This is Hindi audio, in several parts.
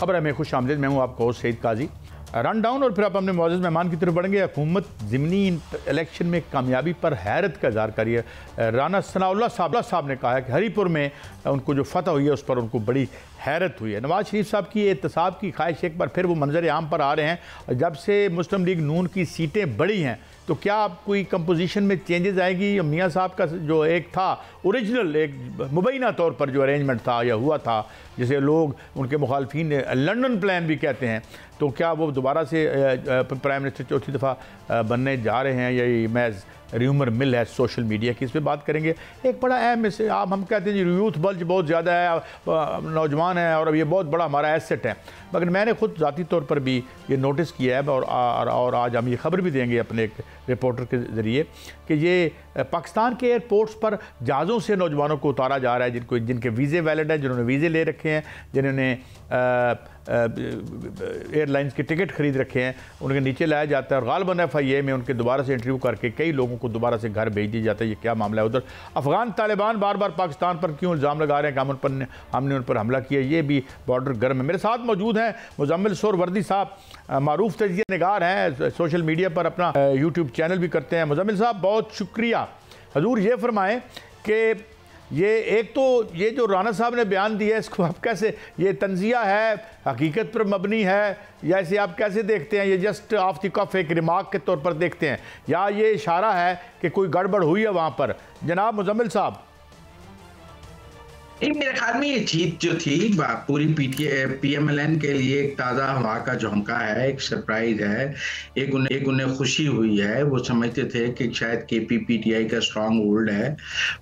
खबर है मैं खुश आमदीद, मैं हूँ आपका होस्ट सईद काजी। रन डाउन और फिर आप अपने मौजूद मेहमान की तरफ बढ़ेंगे। हुकूमत ज़िमनी इलेक्शन में कामयाबी पर हैरत का इज़हार करी है। राना सनाउल्लाह साहब ने कहा है कि हरीपुर में उनको जो फतह हुई है उस पर उनको बड़ी हैरत हुई है। नवाज शरीफ साहब की एहतसाब की ख्वाहिश एक बार फिर वो मंजर आम पर आ रहे हैं। जब से मुस्लिम लीग नून की सीटें बढ़ी हैं तो क्या आप कोई कंपोजिशन में चेंजेस आएगी? मियाँ साहब का जो एक था ओरिजिनल, एक मुबैना तौर पर जो अरेंजमेंट था या हुआ था, जिसे लोग उनके मुखालफिन लंदन प्लान भी कहते हैं, तो क्या वो दोबारा से प्राइम मिनिस्टर चौथी दफ़ा बनने जा रहे हैं या ये महज र्यूमर मिल है सोशल मीडिया की? इस पर बात करेंगे। एक बड़ा अहम इसे आप हम कहते हैं जी यूथ बल्ज बहुत ज़्यादा है, नौजवान है और अब ये बहुत बड़ा हमारा एसेट है, मगर मैंने खुद ज़ाती तौर पर भी ये नोटिस किया है और आज हम ये खबर भी देंगे अपने एक रिपोर्टर के ज़रिए कि ये पाकिस्तान के एयरपोर्ट्स पर जहाज़ों से नौजवानों को उतारा जा रहा है, जिनके वीज़े वैलिड हैं, जिन्होंने वीज़े ले रखे हैं, जिन्होंने एयरलाइंस के टिकट खरीद रखे हैं, उनके नीचे लाया जाता है और गालबन FIA में उनके दोबारा से इंटरव्यू करके कई लोगों को दोबारा से घर भेज दिया जाता है। ये क्या मामला है? उधर अफ़गान तालिबान बार बार पाकिस्तान पर क्यों इल्ज़ाम लगा रहे हैं कि हमने उन पर हमला किया? ये भी बॉर्डर गर्म है। मेरे साथ मौजूद हैं मुजम्मिल सोहरावर्दी साहब, मारूफ तजिया निगार हैं, सोशल मीडिया पर अपना यूट्यूब चैनल भी करते हैं। मुजम्मिल साहब बहुत शुक्रिया। हजूर ये फरमाएँ कि ये एक तो ये जो राना साहब ने बयान दिया है इसको आप कैसे, ये तंजिया है, हकीकत पर मबनी है, या इसे आप कैसे देखते हैं? ये जस्ट ऑफ द कफ एक रिमार्क के तौर पर देखते हैं या ये इशारा है कि कोई गड़बड़ हुई है वहाँ पर? जनाब मुजम्मिल साहब। मेरे ख्याल में ये जीत जो थी पूरी PMLN के लिए एक ताज़ा हवा का झोंका है, एक सरप्राइज है, एक उन्हें खुशी हुई है। वो समझते थे कि शायद KP PTI का स्ट्रॉन्ग होल्ड है,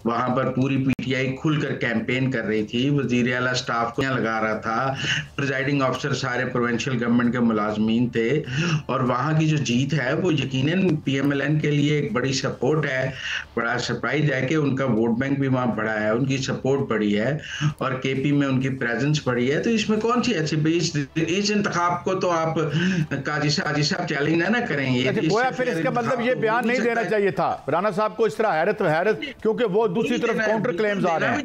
वहाँ पर पूरी PTI खुलकर कैंपेन कर रही थी, वज़ीर आला स्टाफ को लगा रहा था, प्रिजाइडिंग ऑफिसर सारे प्रोविंशियल गवर्नमेंट के मुलाजमीन थे, और वहाँ की जो जीत है वो यकीनन PMLN के लिए एक बड़ी सपोर्ट है, बड़ा सरप्राइज है कि उनका वोट बैंक भी वहाँ बढ़ा है, उनकी सपोर्ट बढ़ी है और KP में उनकी प्रेजेंस बढ़ी है। तो इसमें कौन सी अच्छी इस इंतखाब को तो आप काजी साहब चैलेंज ना करेंगे। फिर इसका मतलब ये बयान नहीं देना चाहिए था राना साहब को इस तरह हैरत, क्योंकि वो दूसरी तरफ काउंटर क्लेम्स आ रहे हैं।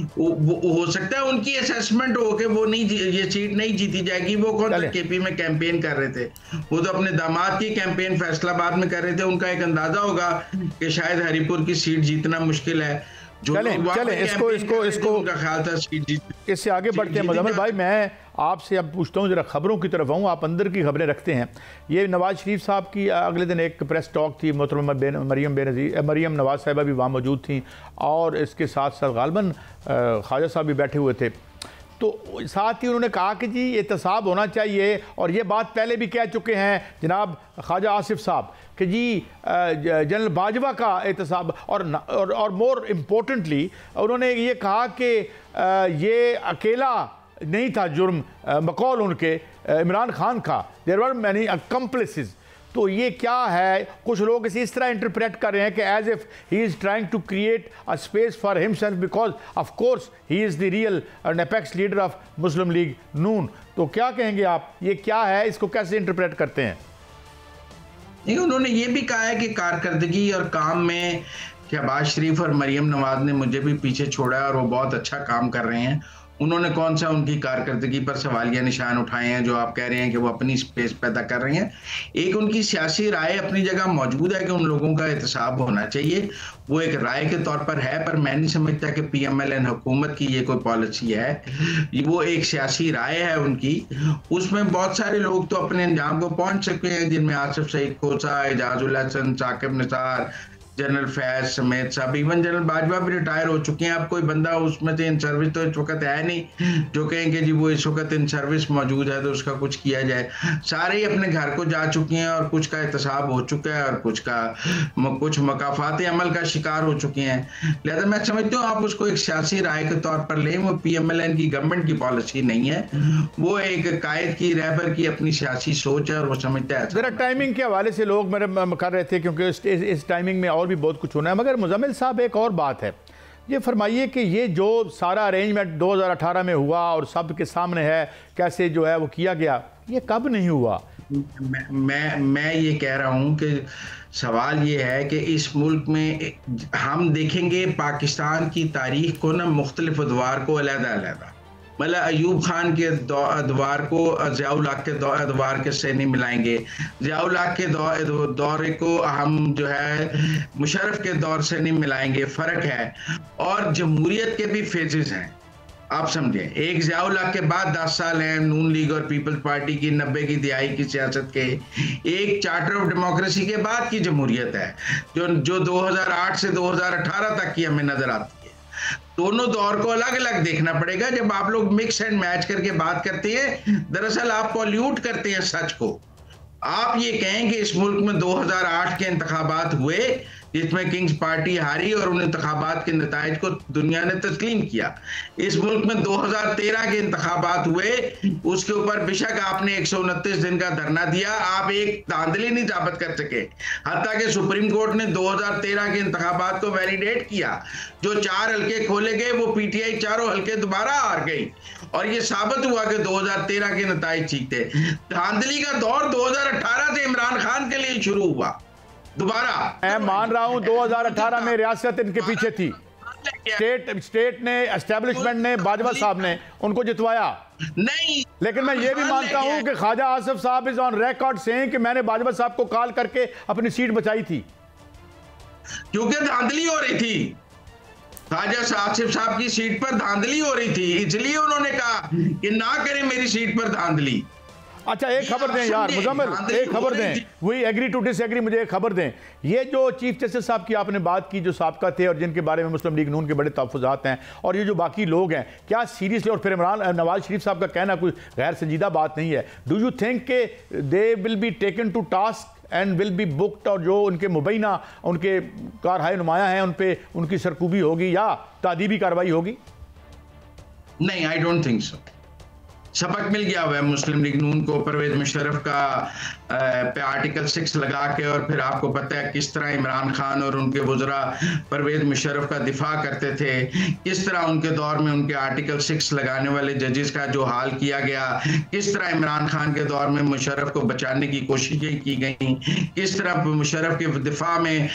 हो सकता है उनकी असेसमेंट हो कि वो नहीं, ये सीट नहीं जीती जाएगी। वो कौन सा KP में कैंपेन कर रहे थे? वो तो अपने दामाद की कैंपेन फैसलाबाद में कर रहे थे। उनका एक अंदाजा होगा कि शायद हरीपुर की सीट जीतना मुश्किल है। चले इसको ख्याल था इससे आगे बढ़ते हैं। मुजम्मिल भाई, मैं आपसे अब पूछता हूँ, जरा खबरों की तरफ आऊँ, आप अंदर की खबरें रखते हैं। ये नवाज शरीफ साहब की अगले दिन एक प्रेस टॉक थी, मोहतरमा मरियम नवाज साहिबा भी वहाँ मौजूद थी और इसके साथ साथ गालबन ख्वाजा साहब भी बैठे हुए थे। तो साथ ही उन्होंने कहा कि जी एहतसाब होना चाहिए, और ये बात पहले भी कह चुके हैं जनाब ख्वाजा आसिफ साहब कि जी जनरल बाजवा का एहतसाब, और मोर इम्पोर्टेंटली उन्होंने ये कहा कि ये अकेला नहीं था जुर्म, बकौल उनके इमरान खान का, देयर वर मैनी अकम्प्लिसेस। तो ये क्या है? कुछ लोग इसे इस तरह इंटरप्रेट कर रहे हैं कि as if he is trying to create a space for himself because of course he is the real and apex leader of Muslim League Noon. तो क्या कहेंगे आप, ये क्या है, इसको कैसे इंटरप्रेट करते हैं? नहीं, उन्होंने ये भी कहा है कि कारकर्दगी और काम में शहबाज शरीफ और मरियम नवाज ने मुझे भी पीछे छोड़ा है और वो बहुत अच्छा काम कर रहे हैं। उन्होंने कौन सा उनकी कारकर्दगी पर सवालिया निशान उठाए हैं जो आप कह रहे हैं कि वो अपनी स्पेस पैदा कर रहे हैं? एक उनकी सियासी राय अपनी जगह मौजूद है कि उन लोगों का एहतसाब होना चाहिए, वो एक राय के तौर पर है, पर मैं नहीं समझता कि PMLN हुकूमत की ये कोई पॉलिसी है। वो एक सियासी राय है उनकी, उसमें बहुत सारे लोग तो अपने अंजाम को पहुंच चुके हैं, जिनमें आसिफ सईद खोसा, एजाजुल हसन, साकिब निसार, जनरल फैज समेत सब, इवन जनरल बाजवा भी रिटायर हो चुके हैं। अब कोई बंदा उसमें से इन सर्विस तो इस वक्त है नहीं जो कहें कि जी वो इस वक्त इन सर्विस मौजूद है तो उसका कुछ किया जाए। सारे ही अपने घर को जा चुके हैं और कुछ का एहतसाब हो चुका है और कुछ मकाफात अमल का शिकार हो चुके हैं। लिहाजा मैं समझता हूँ आप उसको एक सियासी राय के तौर पर लें। वो PMLN की गवर्नमेंट की पॉलिसी नहीं है, वो एक कायद की रहबर की अपनी सियासी सोच है और वो समझता है। जरा टाइमिंग के हवाले से लोग मेरे कर रहे थे क्योंकि इस टाइमिंग में और भी बहुत कुछ होना है। मगर मुजम्मिल साहब, एक और बात है, ये फरमाइए कि ये जो सारा अरेंजमेंट 2018 में हुआ और सब के सामने है कैसे जो है वो किया गया, ये कब नहीं हुआ? मैं ये कह रहा हूँ कि सवाल ये है कि इस मुल्क में हम देखेंगे पाकिस्तान की तारीख को ना मुख्तलिफ अदवार को अलहदा अलहदा, मतलब अयूब खान के द्वार को ज़ियाउल हक के द्वार से नहीं मिलाएंगे, ज़ियाउल हक के दौरे को हम जो है मुशर्रफ के दौर से नहीं मिलाएंगे, फ़र्क है। और जमहूरियत के भी फेजेस हैं, आप समझें। एक ज़ियाउल हक के बाद 10 साल हैं नून लीग और पीपल्स पार्टी की 90 की दिहाई की सियासत के, एक चार्टर ऑफ डेमोक्रेसी के बाद की जमहूरियत है जो 2008 से 2018 तक की हमें नजर आती है। दोनों दौर को अलग अलग देखना पड़ेगा। जब आप लोग मिक्स एंड मैच करके बात करते हैं, दरअसल आप पॉल्यूट करते हैं सच को। आप ये कहें कि इस मुल्क में 2008 के इंतखाबात हुए जिसमें किंग्स पार्टी हारी और उन इंतखाबात के नताइज को दुनिया ने तस्लीम किया। इस मुल्क में 2013 के इंतखाबात हुए, उसके ऊपर बेशक आपने 129 दिन का धरना दिया, आप एक धांधली नहीं साबित कर सके। हत्ता कि सुप्रीम कोर्ट ने 2013 के इंतखाबात को वैलिडेट किया। जो 4 हल्के खोले गए वो पीटीआई चारों हल्के दोबारा हार गई और ये साबित हुआ कि 2013 के नताइज ठीक थे। धांधली का दौर 2018 से इमरान खान के लिए शुरू हुआ दोबारा। मैं मान रहा हूं 2018 में रियासत इनके पीछे थी, स्टेट ने, एस्टेब्लिशमेंट ने, बाजवा साहब ने उनको जितवाया नहीं। लेकिन मैं ये भी मानता हूं कि ख्वाजा आसिफ साहब इज ऑन रिकॉर्ड सेइंग कि मैंने बाजवा साहब को कॉल करके अपनी सीट बचाई थी, क्योंकि धांधली हो रही थी। ख्वाजा आसिफ साहब की सीट पर धांधली हो रही थी, इसलिए उन्होंने कहा कि ना करें मेरी सीट पर धांधली। अच्छा एक खबर दें यार मुजम्मिल, एक खबर दें, वी एग्री टू डिसएग्री, मुझे एक खबर दें। ये जो चीफ जस्टिस साहब की आपने बात की जो साबका थे और जिनके बारे में मुस्लिम लीग नून के बड़े तहफ़्फ़ुज़ात हैं, और ये जो बाकी लोग हैं, क्या सीरियसली, और फिर इमरान नवाज शरीफ साहब का कहना कोई गैर संजीदा बात नहीं है, डू यू थिंक के they will be taken to task and will be booked, और जो उनके मुबैना उनके कारहाय नुमाया हैं उन पर उनकी सरकूबी होगी या तादीबी कार्रवाई होगी? नहीं, आई डोंट थिंक सो। सबक मिल गया हुआ है मुस्लिम लीग नून को परवेज मुशर्रफ का पे आर्टिकल 6 लगा के, और फिर आपको पता है किस तरह इमरान खान और उनके वज़रा परवेज मुशर्रफ का दिफा करते थे, किस तरह उनके दौर में उनके आर्टिकल 6 लगाने वाले जजेस का जो हाल किया गया, किस तरह इमरान खान के दौर में मुशर्रफ को बचाने की कोशिशें की गई, किस तरह मुशर्रफ के दिफा में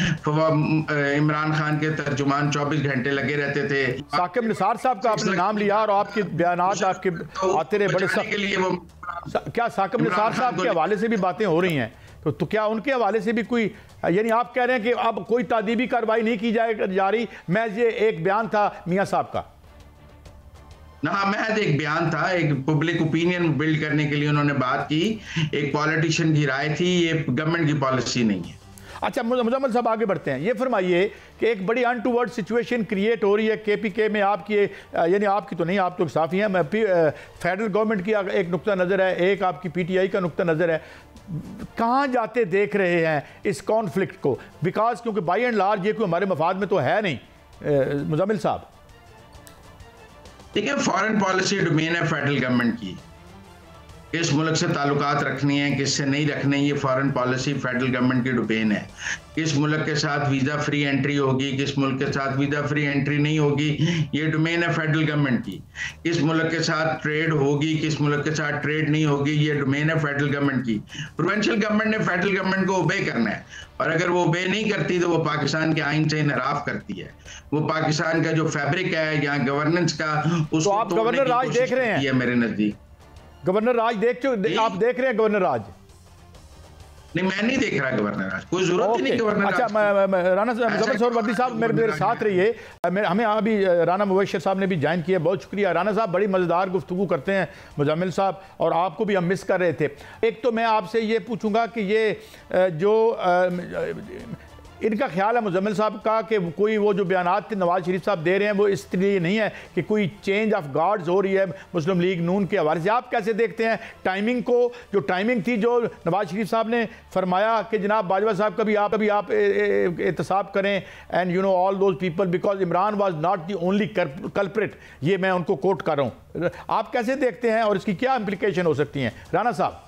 इमरान खान के तर्जुमान 24 घंटे लगे रहते थे। साकिब निसार साहब का आपने नाम लिया और आपके बयानात आपके आते रहे बड़े सख्त, क्या साकिब निसार साहब के हवाले से भी बातें हो रही हैं, तो क्या उनके हवाले से भी कोई, यानी आप कह रहे हैं कि अब कोई तादीबी कार्रवाई नहीं की जा रही, मैं ये एक बयान था मियां साहब का? ना, महज एक बयान था, एक पब्लिक ओपिनियन बिल्ड करने के लिए उन्होंने बात की, एक पॉलिटिशियन की राय थी, ये गवर्नमेंट की पॉलिसी नहीं है। अच्छा मुजम्मिल साहब आगे बढ़ते हैं, ये फरमाइए कि एक बड़ी अनटूवर्ड सिचुएशन क्रिएट हो रही है केपीके में, आपकी यानी आपकी तो नहीं, आप तो साफ़ी हैं, मैं फेडरल गवर्नमेंट की एक नुक्ता नज़र है, एक आपकी पीटीआई का नुक्ता नज़र है, कहाँ जाते देख रहे हैं इस कॉन्फ्लिक्ट को? बिकॉज क्योंकि बाई एंड लार्ज ये कोई हमारे मफाद में तो है नहीं। मुजम्मिल साहब देखिए, फॉरेन पॉलिसी डोमेन है फेडरल गवर्नमेंट की, किस मुल्क से ताल्लुकात रखनी है किससे नहीं रखने, ये फॉरेन पॉलिसी फेडरल गवर्नमेंट की डोमेन है। किस मुल्क के साथ वीज़ा फ्री एंट्री होगी, किस मुल्क के साथ वीज़ा फ्री एंट्री नहीं होगी, ये डोमेन है फेडरल गवर्नमेंट की। किस मुल्क के साथ ट्रेड होगी, किस मुल्क के साथ ट्रेड नहीं होगी, ये डोमेन है फेडरल गवर्नमेंट की। प्रोविंशियल गवर्नमेंट ने फेडरल गवर्नमेंट को ओबे करना है, और अगर वो ओबे नहीं करती तो वो पाकिस्तान के आइन से इनहराफ करती है। वो पाकिस्तान का जो फैब्रिक है यहाँ गवर्नेंस का, उसको तो आप गवर्नर राज देख रहे हैं मेरे नजदीक। गवर्नर राज आप देख रहे हैं गवर्नर राज? नहीं, मैं नहीं देख रहा गवर्नर राज, कोई जरूरत ही नहीं गवर्नर राज। अच्छा, राना वर्दी साहब मेरे साथ रहिए, हमें अभी राना मुबशर साहब ने भी ज्वाइन किया, बहुत शुक्रिया। राना साहब बड़ी मज़ेदार गुफ्तगू करते हैं मुजम्मिल साहब, और आपको भी हम मिस कर रहे थे। एक तो मैं आपसे ये पूछूंगा कि ये जो इनका ख्याल है मुजम्मिल साहब का कि कोई वो जो बयानात नवाज शरीफ साहब दे रहे हैं वो इसलिए नहीं है कि कोई चेंज ऑफ गार्ड्स हो रही है मुस्लिम लीग नून के हवाले से, आप कैसे देखते हैं टाइमिंग को? जो टाइमिंग थी जो नवाज शरीफ साहब ने फरमाया कि जनाब बाजवा साहब कभी आप एहतसाब करें and you know all those people because Imran was not the only culprit, ये मैं उनको कोट कर रहा हूँ, आप कैसे देखते हैं और इसकी क्या इम्प्लीकेशन हो सकती हैं? राना साहब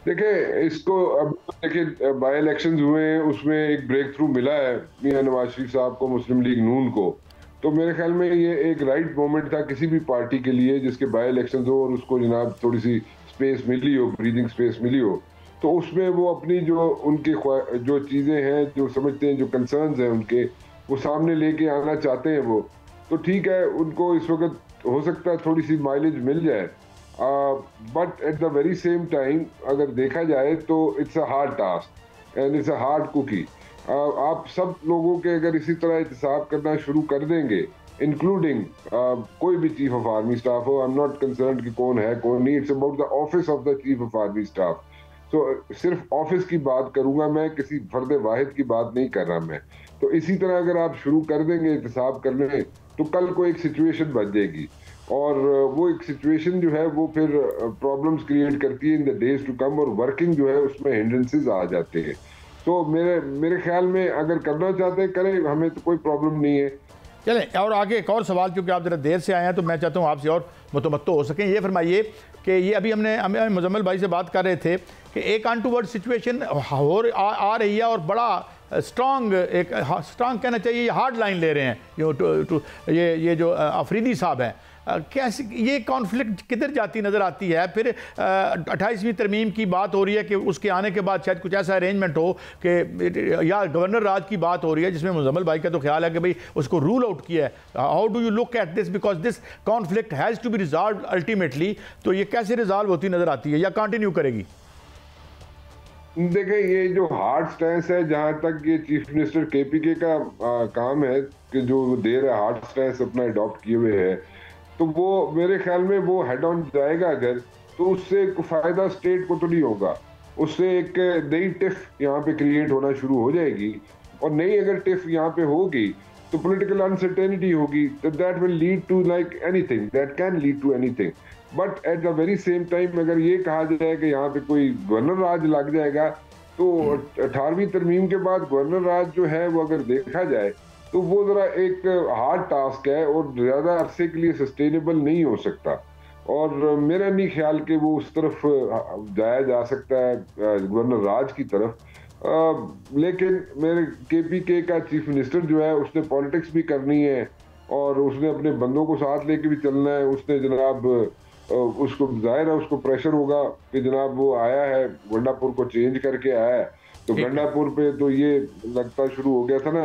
देखिए, इसको अब देखिए बाई इलेक्शंस हुए हैं, उसमें एक ब्रेक थ्रू मिला है मियां नवाज शरीफ साहब को, मुस्लिम लीग नून को, तो मेरे ख्याल में ये एक राइट मोमेंट था किसी भी पार्टी के लिए जिसके बाई इलेक्शंस हो और उसको जनाब थोड़ी सी स्पेस मिली हो, ब्रीदिंग स्पेस मिली हो, तो उसमें वो अपनी जो उनकी जो चीज़ें हैं, जो समझते हैं, जो कंसर्न्स हैं उनके, वो सामने लेके आना चाहते हैं वो, तो ठीक है, उनको इस वक्त हो सकता है थोड़ी सी माइलेज मिल जाए, but at the very same time अगर देखा जाए तो it's a hard task and it's a hard cookie. आप सब लोगों के अगर इसी तरह एहतसाब करना शुरू कर देंगे, इंक्लूडिंग कोई भी चीफ ऑफ आर्मी स्टाफ हो, आई एम नॉट कंसर्न्ड कि कौन है कौन नहीं, it's about the office of the chief of army staff. तो सिर्फ ऑफिस की बात करूंगा मैं, किसी फर्द वाहिद की बात नहीं कर रहा मैं। तो इसी तरह अगर आप शुरू कर देंगे एहतसाब करने, तो कल को एक सिचुएशन बन जाएगी, और वो एक सिचुएशन जो है वो फिर प्रॉब्लम्स क्रिएट करती है in the days to come, और वर्किंग जो है उसमें हिंड्रेंसेस आ जाते हैं। तो मेरे ख्याल में अगर करना चाहते हैं करें, हमें तो कोई प्रॉब्लम नहीं है। चलें और आगे एक और सवाल, क्योंकि आप ज़रा देर से आए हैं तो मैं चाहता हूँ आपसे और मुतमत्तो हो सकें। ये फरमाइए कि ये अभी हमें मुजम्मिल भाई से बात कर रहे थे कि एक अनटूवर्ड सिचुएशन आ रही है और बड़ा स्ट्रॉन्ग कहना चाहिए, हार्ड लाइन ले रहे हैं ये जो अफरीदी साहब हैं। कैसे ये कॉन्फ्लिक्ट किधर जाती नज़र आती है? फिर 28वीं तरमीम की बात हो रही है कि उसके आने के बाद शायद कुछ ऐसा अरेंजमेंट हो कि, या गवर्नर राज की बात हो रही है जिसमें मुजम्मिल भाई का तो ख्याल है कि भाई उसको रूल आउट किया है। How do you look at this, because this conflict has to be resolve ultimately. तो ये कैसे रिजॉल्व होती नज़र आती है या कंटिन्यू करेगी? देखिए, ये जो हार्ड स्टैंस है, जहां तक ये चीफ मिनिस्टर केपीके का काम है कि जो दे रहा है हार्ड स्टैंस अपना अडॉप्ट किए हुए है, तो वो मेरे ख्याल में वो हेड ऑन जाएगा अगर, तो उससे कोई फायदा स्टेट को तो नहीं होगा। उससे एक नई टिफ यहाँ पे क्रिएट होना शुरू हो जाएगी, और नई अगर टिफ यहाँ पे होगी तो पॉलिटिकल अनसर्टेनिटी होगी, तो that will lead to like anything, that can lead to anything. But at the very same time अगर ये कहा जाए कि यहाँ पे कोई गवर्नर राज लग जाएगा, तो 18वीं तरमीम के बाद गवर्नर राज जो है वो अगर देखा जाए तो वो जरा एक हार्ड टास्क है और ज्यादा अरसे के लिए सस्टेनेबल नहीं हो सकता, और मेरा नहीं ख्याल कि वो उस तरफ जाया जा सकता है गवर्नर राज की तरफ। लेकिन मेरे केपीके का चीफ मिनिस्टर जो है उसने पॉलिटिक्स भी करनी है और उसने अपने बंदों को साथ लेके भी चलना है। उसने जनाब उसको जाहिर है उसको प्रेशर होगा कि जनाब वो आया है गंडापुर को चेंज करके आया है, तो गंडापुर पे तो ये लगता शुरू हो गया था ना,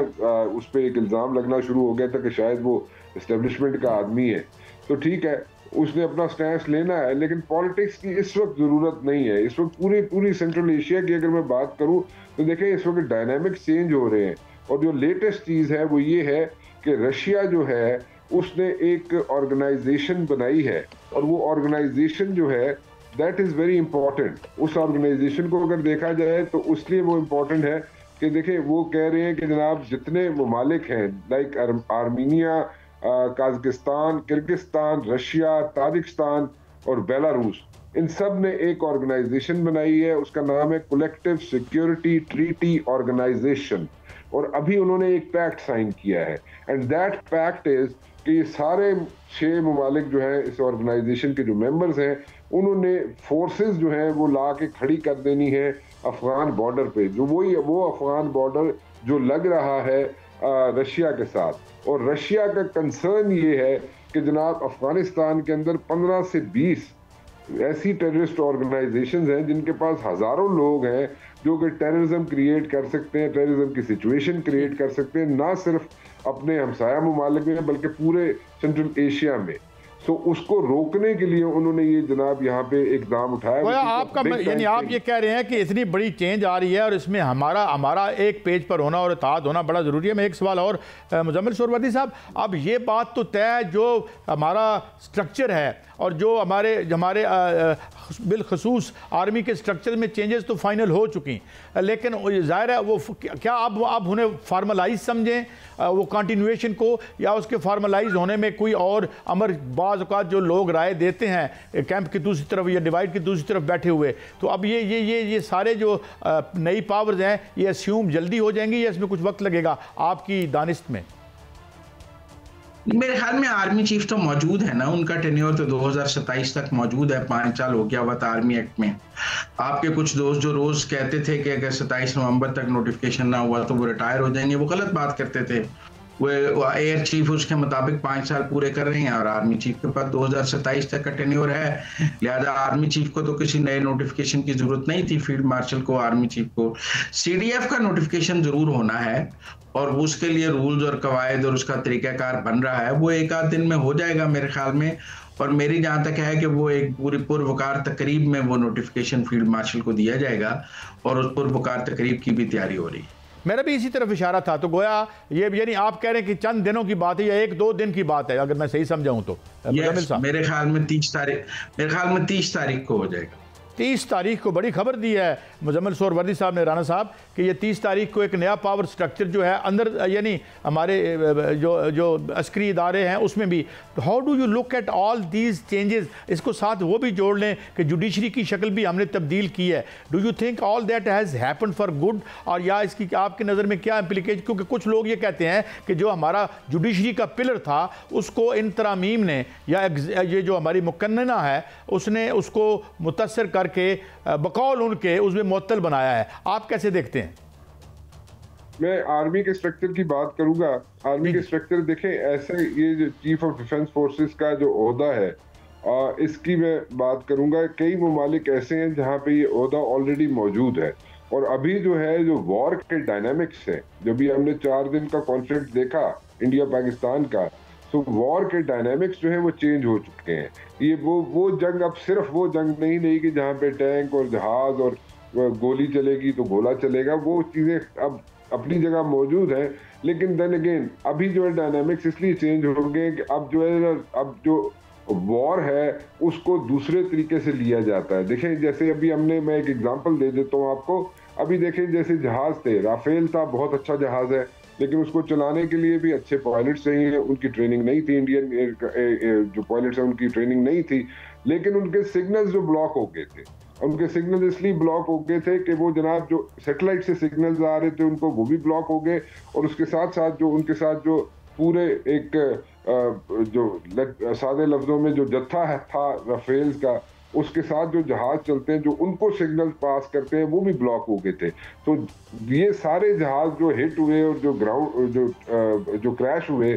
उस पे एक इल्ज़ाम लगना शुरू हो गया था कि शायद वो एस्टेब्लिशमेंट का आदमी है। तो ठीक है, उसने अपना स्टैंस लेना है, लेकिन पॉलिटिक्स की इस वक्त ज़रूरत नहीं है। इस वक्त पूरी सेंट्रल एशिया की अगर मैं बात करूं तो देखें इस वक्त डायनामिक्स चेंज हो रहे हैं, और जो लेटेस्ट चीज़ है वो ये है कि रशिया जो है उसने एक ऑर्गेनाइजेशन बनाई है, और वो ऑर्गेनाइजेशन जो है दैट इज़ वेरी इंपॉर्टेंट। उस ऑर्गेनाइजेशन को अगर देखा जाए तो उसलिए वो इम्पोर्टेंट है कि देखें वो कह रहे हैं कि जनाब जितने ममालिक हैं like Armenia, Kazakhstan, Kyrgyzstan, Russia, Tajikistan और बेलारूस, इन सब ने एक ऑर्गेनाइजेशन बनाई है, उसका नाम है कलेक्टिव सिक्योरिटी ट्रीटी ऑर्गेनाइजेशन, और अभी उन्होंने एक पैक्ट साइन किया है, एंड दैट पैक्ट इज कि ये सारे 6 ममालिक जो हैं इस ऑर्गेनाइजेशन के जो मेंबर्स हैं उन्होंने फोर्सेस जो हैं वो ला के खड़ी कर देनी है अफगान बॉर्डर पे, जो वो अफगान बॉर्डर जो लग रहा है रशिया के साथ। और रशिया का कंसर्न ये है कि जनाब अफगानिस्तान के अंदर 15 से 20 ऐसी टेररिस्ट ऑर्गेनाइजेशंस हैं जिनके पास हजारों लोग हैं जो कि टेररिज्म क्रिएट कर सकते हैं, टेररिज्म की सिचुएशन क्रिएट कर सकते हैं, ना सिर्फ अपने हमसाया ममालिक में बल्कि पूरे सेंट्रल एशिया में। तो उसको रोकने के लिए उन्होंने ये जनाब यहाँ पे इकदाम उठाया। आपका यानी आप ये कह रहे हैं कि इतनी बड़ी चेंज आ रही है और इसमें हमारा एक पेज पर होना और इत्तेहाद होना बड़ा ज़रूरी है। मैं एक सवाल और मुजम्मिल शोरवर्दी साहब, अब ये बात तो तय जो हमारा स्ट्रक्चर है और जो हमारे बिलखसूस आर्मी के स्ट्रक्चर में चेंजेस तो फाइनल हो चुकी, लेकिन ज़ाहिर है वो क्या आप उन्हें फार्मलाइज समझें वो कंटिन्यूएशन को, या उसके फार्मलाइज होने में कोई और अमर बाज़ औक़ात जो लोग राय देते हैं कैंप की दूसरी तरफ या डिवाइड की दूसरी तरफ बैठे हुए, तो अब ये सारे जो नई पावर्स हैं ये अस्यूम जल्दी हो जाएंगी या इसमें कुछ वक्त लगेगा आपकी दानिश्त में? मेरे ख्याल में आर्मी चीफ तो मौजूद है ना, उनका टेन्योर तो 2027 तक मौजूद है, 5 साल हो गया हुआ था आर्मी एक्ट में। आपके कुछ दोस्त जो रोज कहते थे कि अगर 27 नवंबर तक नोटिफिकेशन ना हुआ तो वो रिटायर हो जाएंगे, वो गलत बात करते थे। वो एयर चीफ उसके मुताबिक 5 साल पूरे कर रहे हैं और आर्मी चीफ के पास 2027 तक का टेन्योर है। लिहाजा आर्मी चीफ को तो किसी नए नोटिफिकेशन की जरूरत नहीं थी। फील्ड मार्शल को, आर्मी चीफ को सीडीएफ का नोटिफिकेशन जरूर होना है और उसके लिए रूल्स और कवायद और उसका तरीकाकार बन रहा है। वो एक आध दिन में हो जाएगा मेरे ख्याल में। और मेरी जहां तक है कि वो एक पूरी पूर्वकार तकरीब में वो नोटिफिकेशन फील्ड मार्शल को दिया जाएगा और उस पूर्वकार तकरीब की भी तैयारी हो रही है। मेरा भी इसी तरफ इशारा था। तो गोया ये यानी आप कह रहे हैं कि चंद दिनों की बात है या 1-2 दिन की बात है, अगर मैं सही समझाऊं तो? मेरे ख्याल में 30 तारीख को हो जाएगा। 30 तारीख को बड़ी खबर दी है मुजम्मिल सोहरवर्दी साहब ने, राना साहब, कि ये 30 तारीख को एक नया पावर स्ट्रक्चर जो है अंदर, यानी हमारे जो अस्करी इदारे हैं उसमें भी। How do you look at all these changes? इसको साथ वो भी जोड़ लें कि जुडिशरी की शक्ल भी हमने तब्दील की है। Do you think all that has happen for good, और या इसकी आपकी नज़र में क्या इम्प्लीकेशन? क्योंकि कुछ लोग ये कहते हैं कि जो हमारा जुडिशरी का पिलर था उसको इन तरामीम ने या ये जो हमारी मुकन्ना है उसने उसको मुतासर करके बकौल उनके उसमें मुअत्तल बनाया है। आप कैसे देखते हैं? मैं आर्मी के स्ट्रक्चर की बात करूंगा। आर्मी के स्ट्रक्चर देखें, ऐसे ये जो चीफ ऑफ डिफेंस फोर्सेस का जो ओहदा है इसकी मैं बात करूंगा। कई ममालिक ऐसे हैं जहां पे ये ओहदा ऑलरेडी मौजूद है और अभी जो है जो वॉर के डायनामिक्स है, जो भी हमने 4 दिन का कॉन्फ्लिक्ट देखा इंडिया पाकिस्तान का, तो वॉर के डायनामिक्स जो है वो चेंज हो चुके हैं। ये वो जंग अब सिर्फ वो जंग नहीं रही कि जहाँ पे टैंक और जहाज और गोली चलेगी तो गोला चलेगा। वो चीजें अब अपनी जगह मौजूद है, लेकिन देन अगेन अभी जो है डायनामिक्स इसलिए चेंज हो गए कि अब जो है अब जो वॉर है उसको दूसरे तरीके से लिया जाता है। देखें जैसे अभी मैं एक एग्जांपल दे देता हूँ आपको। अभी देखें जैसे जहाज थे, राफेल था, बहुत अच्छा जहाज है, लेकिन उसको चलाने के लिए भी अच्छे पायलट्स चाहिए। उनकी ट्रेनिंग नहीं थी, इंडियन जो पायलट्स हैं उनकी ट्रेनिंग नहीं थी, लेकिन उनके सिग्नल्स जो ब्लॉक हो गए थे। उनके सिग्नल इसलिए ब्लॉक हो गए थे कि वो जनाब जो सैटेलाइट से सिग्नल्स आ रहे थे उनको वो भी ब्लॉक हो गए, और उसके साथ साथ जो उनके साथ जो पूरे एक जो सादे लफ्जों में जो जत्था था राफेल्स का, उसके साथ जो जहाज चलते हैं जो उनको सिग्नल पास करते हैं वो भी ब्लॉक हो गए थे। तो ये सारे जहाज जो हिट हुए और जो ग्राउंड जो क्रैश हुए,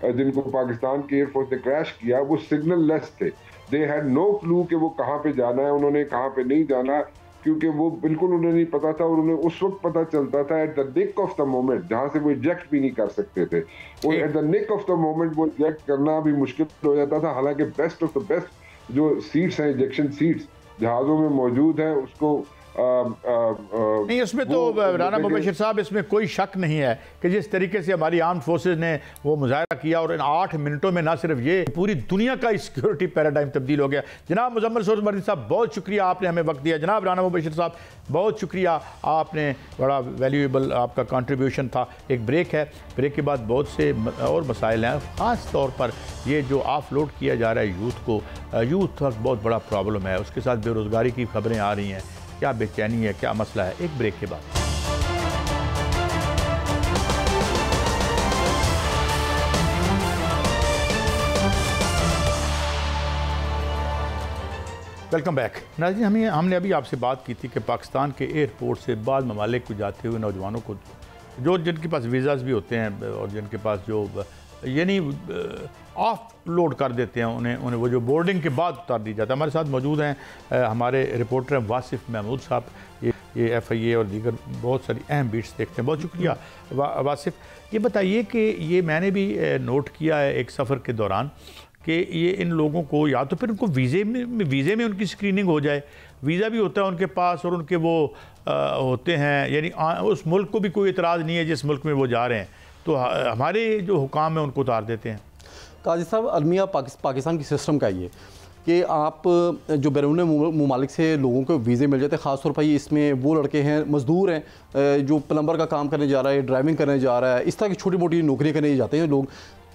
जिनको पाकिस्तान की एयरफोर्स ने क्रैश किया, वो सिग्नल लेस थे। दे हैड नो क्लू कि वो कहाँ पे जाना है, उन्होंने कहाँ पे नहीं जाना, क्योंकि वो बिल्कुल उन्हें नहीं पता था। और उन्हें उस वक्त पता चलता था at the nick of the moment, जहाँ से वो इजेक्ट भी नहीं कर सकते थे। और at the nick of the moment वो इजेक्ट करना भी मुश्किल हो जाता था। हालांकि बेस्ट ऑफ द बेस्ट जो सीट्स हैं, इजेक्शन सीट्स जहाज़ों में मौजूद हैं, उसको नहीं, उसमें तो राना मुबशिर साहब इसमें कोई शक नहीं है कि जिस तरीके से हमारी आर्म फोर्सेस ने वो मुजाहरा किया और इन 8 मिनटों में ना सिर्फ ये, पूरी दुनिया का सिक्योरिटी पैराडाइम तब्दील हो गया। जनाब मुजम्मिल सोहरवर्दी साहब बहुत शुक्रिया, आपने हमें वक्त दिया। जनाब राना मुबशिर साहब बहुत शुक्रिया, आपने बड़ा वैल्यूएबल आपका कंट्रीब्यूशन था। एक ब्रेक है, ब्रेक के बाद बहुत से और मसाइल हैं, ख़ास तौर पर ये जो ऑफलोड किया जा रहा है यूथ को, यूथ का बहुत बड़ा प्रॉब्लम है। उसके साथ बेरोज़गारी की खबरें आ रही हैं, क्या बेचैनी है, क्या मसला है। एक ब्रेक के बाद वेलकम बैक। नाज़रीन, हमने अभी आपसे बात की थी कि पाकिस्तान के एयरपोर्ट से बाद ममालिक को जाते हुए नौजवानों को, जिनके पास वीज़ाज़ भी होते हैं और जिनके पास जो यानी ऑफ लोड कर देते हैं, उन्हें वो जो बोर्डिंग के बाद उतार दी जाता है। हमारे साथ मौजूद हैं हमारे रिपोर्टर वासिफ महमूद साहब, ये FIA और दीगर बहुत सारी अहम बीट्स देखते हैं। बहुत शुक्रिया वासिफ। ये बताइए कि ये मैंने भी नोट किया है एक सफ़र के दौरान कि ये इन लोगों को या तो फिर उनको वीज़े में उनकी स्क्रीनिंग हो जाए, वीज़ा भी होता है उनके पास और उनके वो होते हैं, यानी उस मुल्क को भी कोई इतराज़ नहीं है जिस मुल्क में वो जा रहे हैं, तो हमारे जो हुकाम है उनको उतार देते हैं। काजी साहब, अलमिया पाकिस्तान की सिस्टम का ये कि आप जो बैरून ममालिक से लोगों को वीज़े मिल जाते हैं, ख़ासतौर पर इसमें वो लड़के हैं, मज़दूर हैं, जो प्लम्बर का काम करने जा रहा है, ड्राइविंग करने जा रहा है, इस तरह की छोटी मोटी नौकरियाँ करने जाते हैं लोग।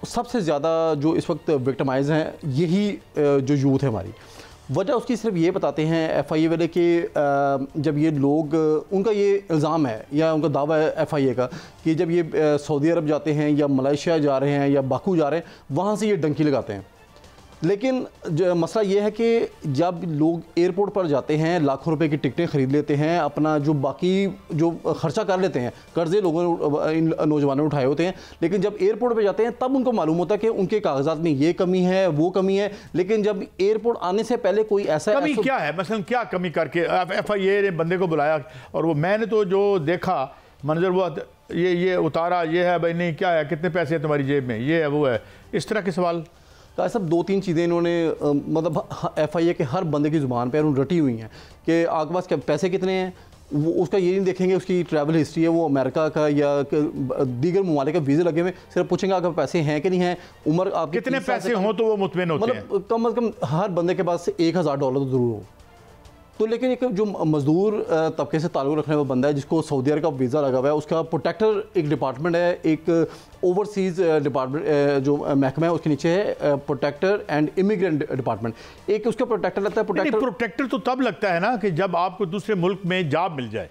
सबसे ज़्यादा जो इस वक्त विक्टिमाइज़ हैं यही जो यूथ है हमारी। वजह उसकी सिर्फ ये बताते हैं FIA वाले कि जब ये लोग, उनका ये इल्ज़ाम है या उनका दावा है FIA का कि जब ये सऊदी अरब जाते हैं या मलेशिया जा रहे हैं या बाकू जा रहे हैं, वहाँ से ये डंकी लगाते हैं। लेकिन मसला ये है कि जब लोग एयरपोर्ट पर जाते हैं, लाखों रुपए की टिकटें ख़रीद लेते हैं, अपना जो बाकी जो खर्चा कर लेते हैं, कर्जे लोगों इन नौजवानों ने उठाए होते हैं, लेकिन जब एयरपोर्ट पे जाते हैं तब उनको मालूम होता है कि उनके कागजात में ये कमी है, वो कमी है। लेकिन जब एयरपोर्ट आने से पहले कोई ऐसा कमी क्या है, मसलन क्या कमी करके FIA ने बंदे को बुलाया और वो मैंने तो जो देखा मंजर वो ये उतारा, ये है भाई नहीं क्या है, कितने पैसे हैं तुम्हारी जेब में, ये है वो है, इस तरह के सवाल। सब 2-3 चीज़ें इन्होंने मतलब FIA के हर बंदे की ज़ुबान पर रटी हुई हैं कि आपके पास पैसे कितने हैं, वो उसका ये नहीं देखेंगे उसकी ट्रैवल हिस्ट्री है, वो अमेरिका का या दीगर ममालिक का वीज़े लगे हुए, सिर्फ पूछेंगे आपके पैसे हैं कि नहीं हैं, उम्र आपके कितने पैसे हों तो वो मुतमिन होते हैं। मतलब कम से कम हर बंदे के पास $1000 तो ज़रूर हो। तो लेकिन एक जो मज़दूर तबके से ताल्लुक़ रखने वाला बंदा है जिसको सऊदी अरब का वीज़ा लगा हुआ है, उसका प्रोटेक्टर एक डिपार्टमेंट है, एक ओवरसीज़ डिपार्टमेंट जो महकमा है उसके नीचे है प्रोटेक्टर एंड इमिग्रेंट डिपार्टमेंट, एक उसका प्रोटेक्टर लगता है। प्रोटेक्टर तो तब लगता है ना कि जब आपको दूसरे मुल्क में जॉब मिल जाए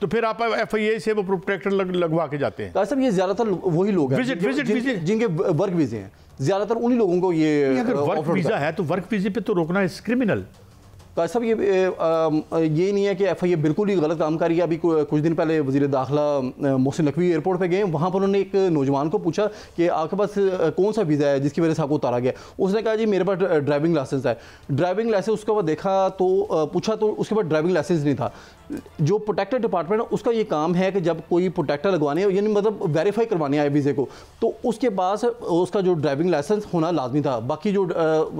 तो फिर आप FIA से वो प्रोटेक्टर लगवा के जाते हैं। सब ये ज़्यादातर वही लोग हैं जिनके वर्क वीज़े हैं, ज़्यादातर उन्हीं लोगों को ये अगर वर्क वीज़ा है तो वर्क वीज़े पे तो रोकना है क्रिमिनल। साहब ये नहीं है कि FIA बिल्कुल ही गलत काम कर रही है। अभी कुछ दिन पहले वज़ीर दाखिला मोहसिन नकवी एयरपोर्ट पे गए, वहाँ पर उन्होंने एक नौजवान को पूछा कि आपके पास कौन सा वीज़ा है जिसकी वजह से आपको उतारा गया। उसने कहा जी मेरे पास ड्राइविंग लाइसेंस है। ड्राइविंग लाइसेंस उसके बाद देखा तो पूछा तो उसके बाद ड्राइविंग लाइसेंस नहीं था। जो प्रोटेक्टर डिपार्टमेंट है उसका ये काम है कि जब कोई प्रोटेक्टर लगवाने यानी मतलब वेरीफाई करवाने आए वीज़े को, तो उसके पास उसका जो ड्राइविंग लाइसेंस होना लाजमी था। बाकी जो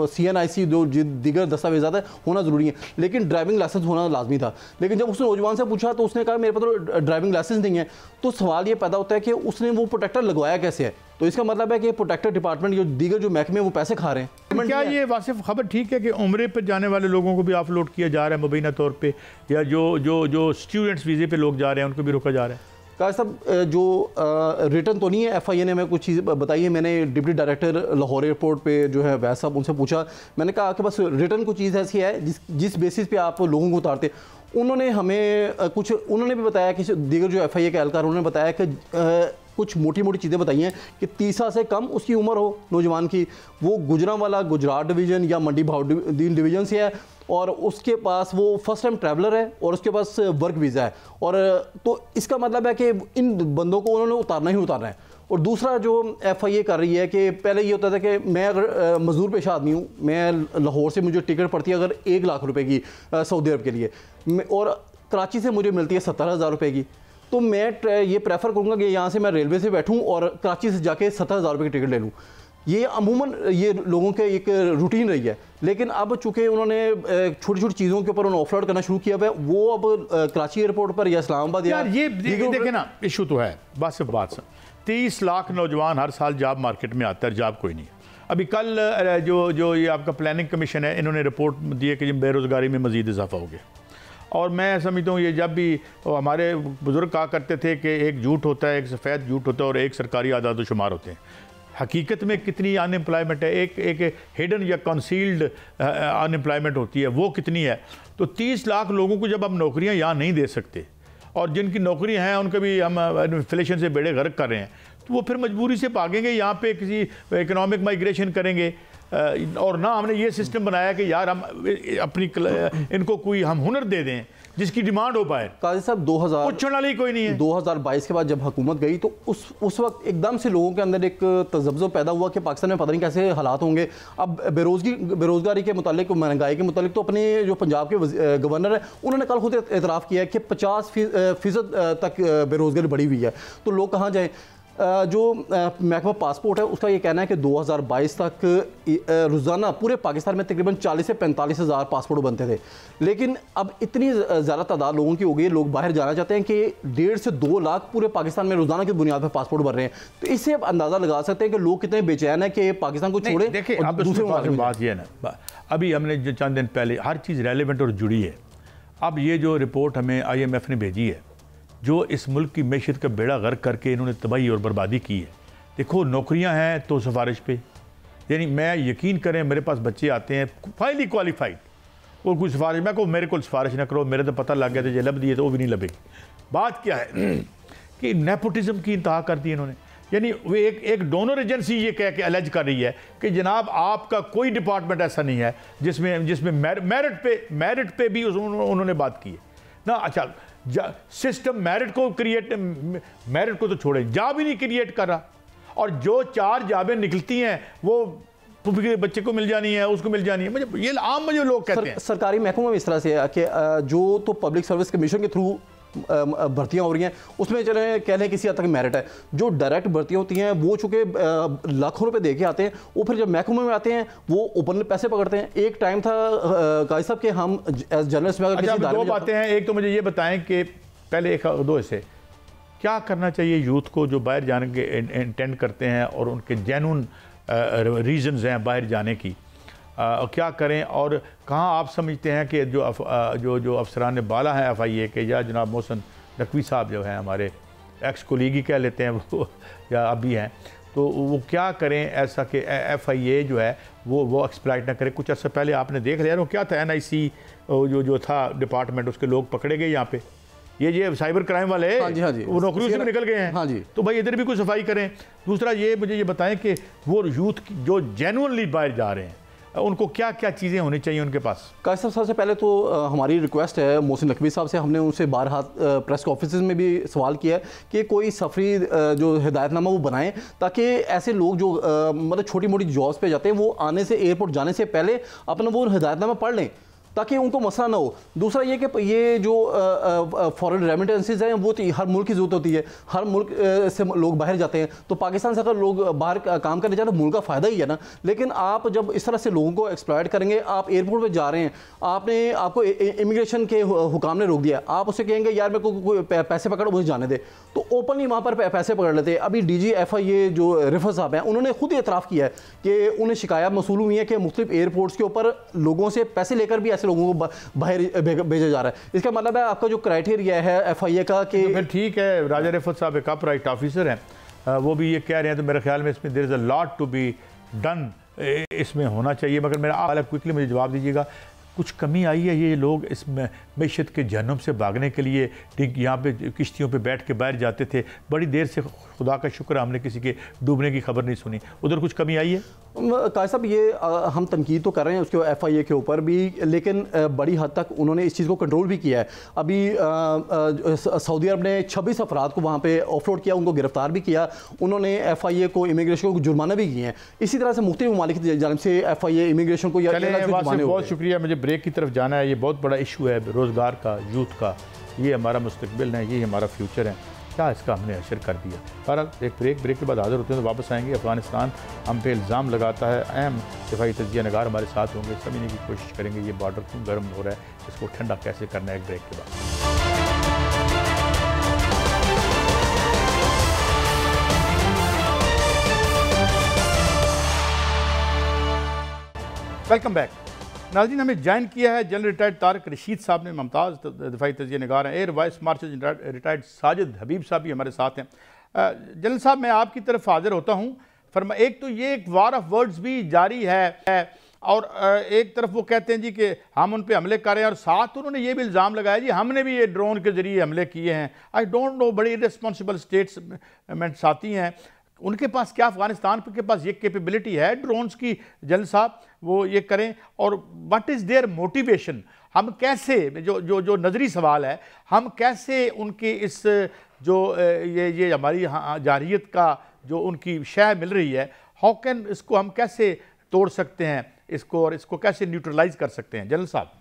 CNIC जो दीगर दस्तावेज़ात है होना ज़रूरी है, लेकिन ड्राइविंग लाइसेंस होना लाजमी था। लेकिन जब उसने नौजवान से पूछा तो उसने कहा मेरे पास तो ड्राइविंग लाइसेंस नहीं है। तो सवाल ये पैदा होता है कि उसने वो प्रोटेक्टर लगवाया कैसे है। तो इसका मतलब है कि प्रोटेक्टर डिपार्टमेंट जो दीगर जो महकमे वो पैसे खा रहे हैं। क्या ये वासिफ खबर ठीक है कि उम्रे पर जाने वाले लोगों को भी ऑफलोड किया जा रहा है मुबैना तौर पे, या जो स्टूडेंट्स वीज़े पे लोग जा रहे हैं उनको भी रोका जा रहा है? काश साहब जो रिटर्न तो नहीं है, FIA ने हमें कुछ चीज़ बताई है। मैंने डिप्टी डायरेक्टर लाहौर एयरपोर्ट पे जो है वैस साहब उनसे पूछा, मैंने कहा आपके पास रिटर्न कुछ चीज़ ऐसी है जिस बेसिस पे आप लोगों को उतारते। उन्होंने हमें उन्होंने भी बताया कि दीगर जो FIA के एहलकार उन्होंने बताया कि कुछ मोटी मोटी चीज़ें बताई हैं कि 30 साल से कम उसकी उम्र हो नौजवान की, वो गुजरांवाला गुजरात डिवीज़न या मंडी भावदीन डिवीज़न से है, और उसके पास वो फर्स्ट टाइम ट्रैवलर है और उसके पास वर्क वीज़ा है। और तो इसका मतलब है कि इन बंदों को उन्होंने उतारना ही उतारना है। और दूसरा जो FIA कर रही है कि पहले ये होता था कि मैं अगर मजदूर पेशा आदमी हूँ, मैं लाहौर से मुझे टिकट पड़ती है अगर 1 लाख रुपए की सऊदी अरब के लिए, और कराची से मुझे मिलती है 70,000 रुपये की, तो मैं ये प्रेफर करूँगा कि यहाँ से मैं रेलवे से बैठूँ और कराची से जाके 70,000 रुपये की टिकट ले लूँ। ये अमूमन ये लोगों के एक रूटीन रही है। लेकिन अब चूँकि उन्होंने छोटी छोटी चीज़ों के ऊपर उन्होंने ऑफलोड करना शुरू किया हुआ है, वो अब कराची एयरपोर्ट पर या इस्लामाबाद या ये देखे ना इशू तो है। बस 30 लाख नौजवान हर साल जॉब मार्केट में आता है, जॉब कोई नहीं है। अभी कल जो ये आपका प्लानिंग कमीशन है, इन्होंने रिपोर्ट दी है कि बेरोज़गारी में मज़ीद इजाफा हो गया। और मैं समझता हूँ ये जब भी हमारे बुज़ुर्ग कहा करते थे कि एक झूठ होता है, एक सफ़ेद झूठ होता है और एक सरकारी आदाद शुमार होते हैं। हकीकत में कितनी अनएम्प्लॉयमेंट है, एक हिडन या कंसील्ड अनएम्प्लॉयमेंट होती है, वो कितनी है। तो 30 लाख लोगों को जब हम नौकरियां यहाँ नहीं दे सकते और जिनकी नौकरियां हैं उनके भी हम इन्फ्लेशन से बेड़े गर्क कर रहे हैं, तो वो फिर मजबूरी से भागेंगे यहाँ पे, किसी इकोनॉमिक माइग्रेशन करेंगे। और ना हमने ये सिस्टम बनाया कि यार हम अपनी इनको कोई हम हुनर दे दें जिसकी डिमांड हो पाए। काजी साहब 2000 पूछने वाली कोई नहीं है। 2022 के बाद जब हुकूमत गई तो उस वक्त एकदम से लोगों के अंदर एक तजब्ज़ो पैदा हुआ कि पाकिस्तान में पता नहीं कैसे हालात होंगे। अब बेरोज़गारी के मुतालिक, महंगाई के मुतालिक तो अपने जो पंजाब के गवर्नर है उन्होंने कल खुद एतराफ़ किया है कि 50% तक बेरोज़गारी बढ़ी हुई है। तो लोग कहाँ जाएँ? जो महकमा पासपोर्ट है उसका ये कहना है कि 2022 तक रोज़ाना पूरे पाकिस्तान में तकरीबन 40 से 45 हज़ार पासपोर्ट बनते थे। लेकिन अब इतनी ज़्यादा तादाद लोगों की हो गई, लोग बाहर जाना चाहते हैं कि 1.5 से 2 लाख पूरे पाकिस्तान में रोज़ाना की बुनियाद पर पासपोर्ट बन रहे हैं। तो इससे आप अंदाज़ा लगा सकते हैं कि लोग कितने बेचैन हैं कि पाकिस्तान को छोड़े। देखिए अब दूसरी बात यह है ना, अभी हमने जो चंद दिन पहले हर चीज़ रेलिवेंट और जुड़ी है। अब ये जो रिपोर्ट हमें IMF ने भेजी है, जो इस मुल्क की मैशत का बेड़ा गर्क करके इन्होंने तबाही और बर्बादी की है। देखो नौकरियां हैं तो सिफारिश पे, यानी मैं यकीन करें मेरे पास बच्चे आते हैं हाईली क्वालिफाइड और कोई सिफारिश, मैं को मेरे को सिफारिश ना करो, मेरे तो पता लग गया तो ये लब दिए तो वो भी नहीं लबेगी। बात क्या है कि नेपोटिज्म की इंतहा कर दी इन्होंने। यानी वो एक डोनर एजेंसी ये कह के अलेज कर रही है कि जनाब आपका कोई डिपार्टमेंट ऐसा नहीं है जिसमें मेरिट पे भी उन्होंने बात की है ना। अच्छा, सिस्टम मेरिट को तो छोड़े, जॉब ही नहीं क्रिएट कर रहा, और जो 4 जॉबें निकलती हैं वो बच्चे को मिल जानी है, उसको मिल जानी है। मुझे ये आम मुझे लोग कहते हैं सरकारी महकमों में इस तरह से है कि जो तो पब्लिक सर्विस कमीशन के थ्रू भर्तियां हो रही हैं उसमें चले कह लें किसी हद तक मेरिट है। जो डायरेक्ट भर्तियां होती हैं वो चूंकि लाखों रुपए दे के आते हैं, वो फिर जब महकमे में आते हैं वो ओपनली पैसे पकड़ते हैं। एक टाइम था काजी साहब कि हम एज जर्नलिस्ट में अच्छा, दो बातें हैं। एक तो मुझे ये बताएं कि पहले एक दो ऐसे क्या करना चाहिए यूथ को जो बाहर जाने के इंटेंड करते हैं और उनके जेन्युइन रीजंस हैं बाहर जाने की, क्या करें, और कहाँ आप समझते हैं कि जो अफसरान बाला हैं FIA के, या जनाब मोहसिन नकवी साहब जो हैं हमारे एक्स कोलीग ही कह लेते हैं वो, या अभी हैं, तो वो क्या करें ऐसा कि FIA जो है वो एक्सप्लॉइट ना करे। कुछ अर्सा पहले आपने देख लिया वो क्या था, NIC जो था डिपार्टमेंट, उसके लोग पकड़े गए यहाँ पे, ये साइबर क्राइम वाले हाँ जी वो नौकरियों से भी निकल गए हैं। हाँ जी। तो भाई इधर भी कोई सफाई करें। दूसरा ये मुझे ये बताएं कि वो यूथ जो जेन्युइनली बाहर जा रहे हैं उनको क्या क्या चीज़ें होनी चाहिए उनके पास। काजी साहब, सबसे पहले तो हमारी रिक्वेस्ट है मोहसिन नकवी साहब से, हमने उनसे बारहा प्रेस ऑफिस में भी सवाल किया है कि कोई सफरी जो हिदायतनामा वो बनाएं ताकि ऐसे लोग जो मतलब छोटी मोटी जॉब्स पे जाते हैं वो आने से एयरपोर्ट जाने से पहले अपना वो हिदायतनामा पढ़ लें ताकि उनको मसला ना हो। दूसरा ये कि ये जो फॉरेन रेमिटेंसेज हैं वो तो हर मुल्क की ज़रूरत होती है, हर मुल्क से लोग बाहर जाते हैं, तो पाकिस्तान से अगर लोग बाहर काम करने जाए तो मुल्क का फ़ायदा ही है ना। लेकिन आप जब इस तरह से लोगों को एक्सप्लॉइट करेंगे, आप एयरपोर्ट पर जा रहे हैं, आपको इमिग्रेशन के हुकाम ने रोक दिया, आप उससे कहेंगे यार मेरे को कोई पैसे पकड़ो मुझे जाने दे, तो ओपनली वहाँ पर पैसे पकड़ लेते हैं। अभी DG FIA जो रिफत साहब हैं उन्होंने खुद ही एतराफ़ किया है कि उन्हें शिकायत मसूल हुई है कि मुख्तलिफ एयरपोर्ट्स के ऊपर लोगों से पैसे लेकर भी लोगों को बाहर भेजा जा रहा है। इसका मतलब है आपका जो क्राइटेरिया है FIA का कि तो फिर ठीक है, राजा रिफत साहब एक अपराइट ऑफिसर हैं, वो भी ये कह रहे हैं, तो मेरे ख्याल में इसमें there is a lot to be done, इसमें होना चाहिए। मगर मेरा आप क्विकली मुझे जवाब दीजिएगा, कुछ कमी आई है ये लोग इस मैशत के जहन्नुम से भागने के लिए यहाँ पे किश्तियों पे बैठ के बाहर जाते थे, बड़ी देर से खुदा का शुक्र हमने किसी के डूबने की खबर नहीं सुनी, उधर कुछ कमी आई है? काजी साहब, ये हम तनकीद तो कर रहे हैं उसके FIA के ऊपर भी, लेकिन बड़ी हद तक उन्होंने इस चीज़ को कंट्रोल भी किया है। अभी सऊदी अरब ने 26 अफराद को वहाँ पे ऑफलोड किया, उनको गिरफ्तार भी किया, उन्होंने FIA को इमिग्रेशन को जुर्माना भी किए हैं। इसी तरह से मुख्तलिफ ममालिक की जानिब से FIA इमिग्रेशन को बहुत शुक्रिया। मुझे ब्रेक की तरफ जाना है, ये बहुत बड़ा इशू है रोज़गार का, यूथ का, ये हमारा मुस्तकबिल है, ये हमारा फ्यूचर है, क्या इसका हमने असर कर दिया। बहरहाल एक ब्रेक के बाद हाजिर होते हैं, तो वापस आएंगे। अफगानिस्तान हम पे इल्ज़ाम लगाता है, अहम दिफाई तजिया नगार हमारे साथ होंगे, समझने की कोशिश करेंगे ये बॉर्डर क्यों गर्म हो रहा है, इसको ठंडा कैसे करना है। एक ब्रेक के बाद वेलकम बैक। नाज़रीन, हमें ज्वाइन किया है जनरल रिटायर्ड तारिक रशीद साहब ने, मुमताज़ दिफाई तजिया नगार हैं, air vice marshal retired Sajid Habib sahab भी हमारे साथ हैं। जनरल साहब, मैं आपकी तरफ हाजिर होता हूँ। एक तो ये एक वार ऑफ वर्ड्स भी जारी है और एक तरफ वो कहते हैं जी कि हम उन पर हमले कर रहे हैं, और साथ उन्होंने ये भी इल्ज़ाम लगाया जी हमने भी ये ड्रोन के ज़रिए हमले किए हैं। आई डोंट नो, बड़ी इररिस्पॉन्सिबल स्टेटमेंट्स आती हैं। उनके पास क्या अफगानिस्तान के पास ये कैपेबिलिटी है ड्रोन्स की? जनरल साहब वो ये करें, और व्हाट इज़ देयर मोटिवेशन? हम कैसे जो नज़री सवाल है, हम कैसे उनके इस जो ये हमारी जारहियत का जो उनकी शय मिल रही है, हाउ कैन इसको हम कैसे तोड़ सकते हैं इसको, और इसको कैसे न्यूट्रलाइज कर सकते हैं? जनरल साहब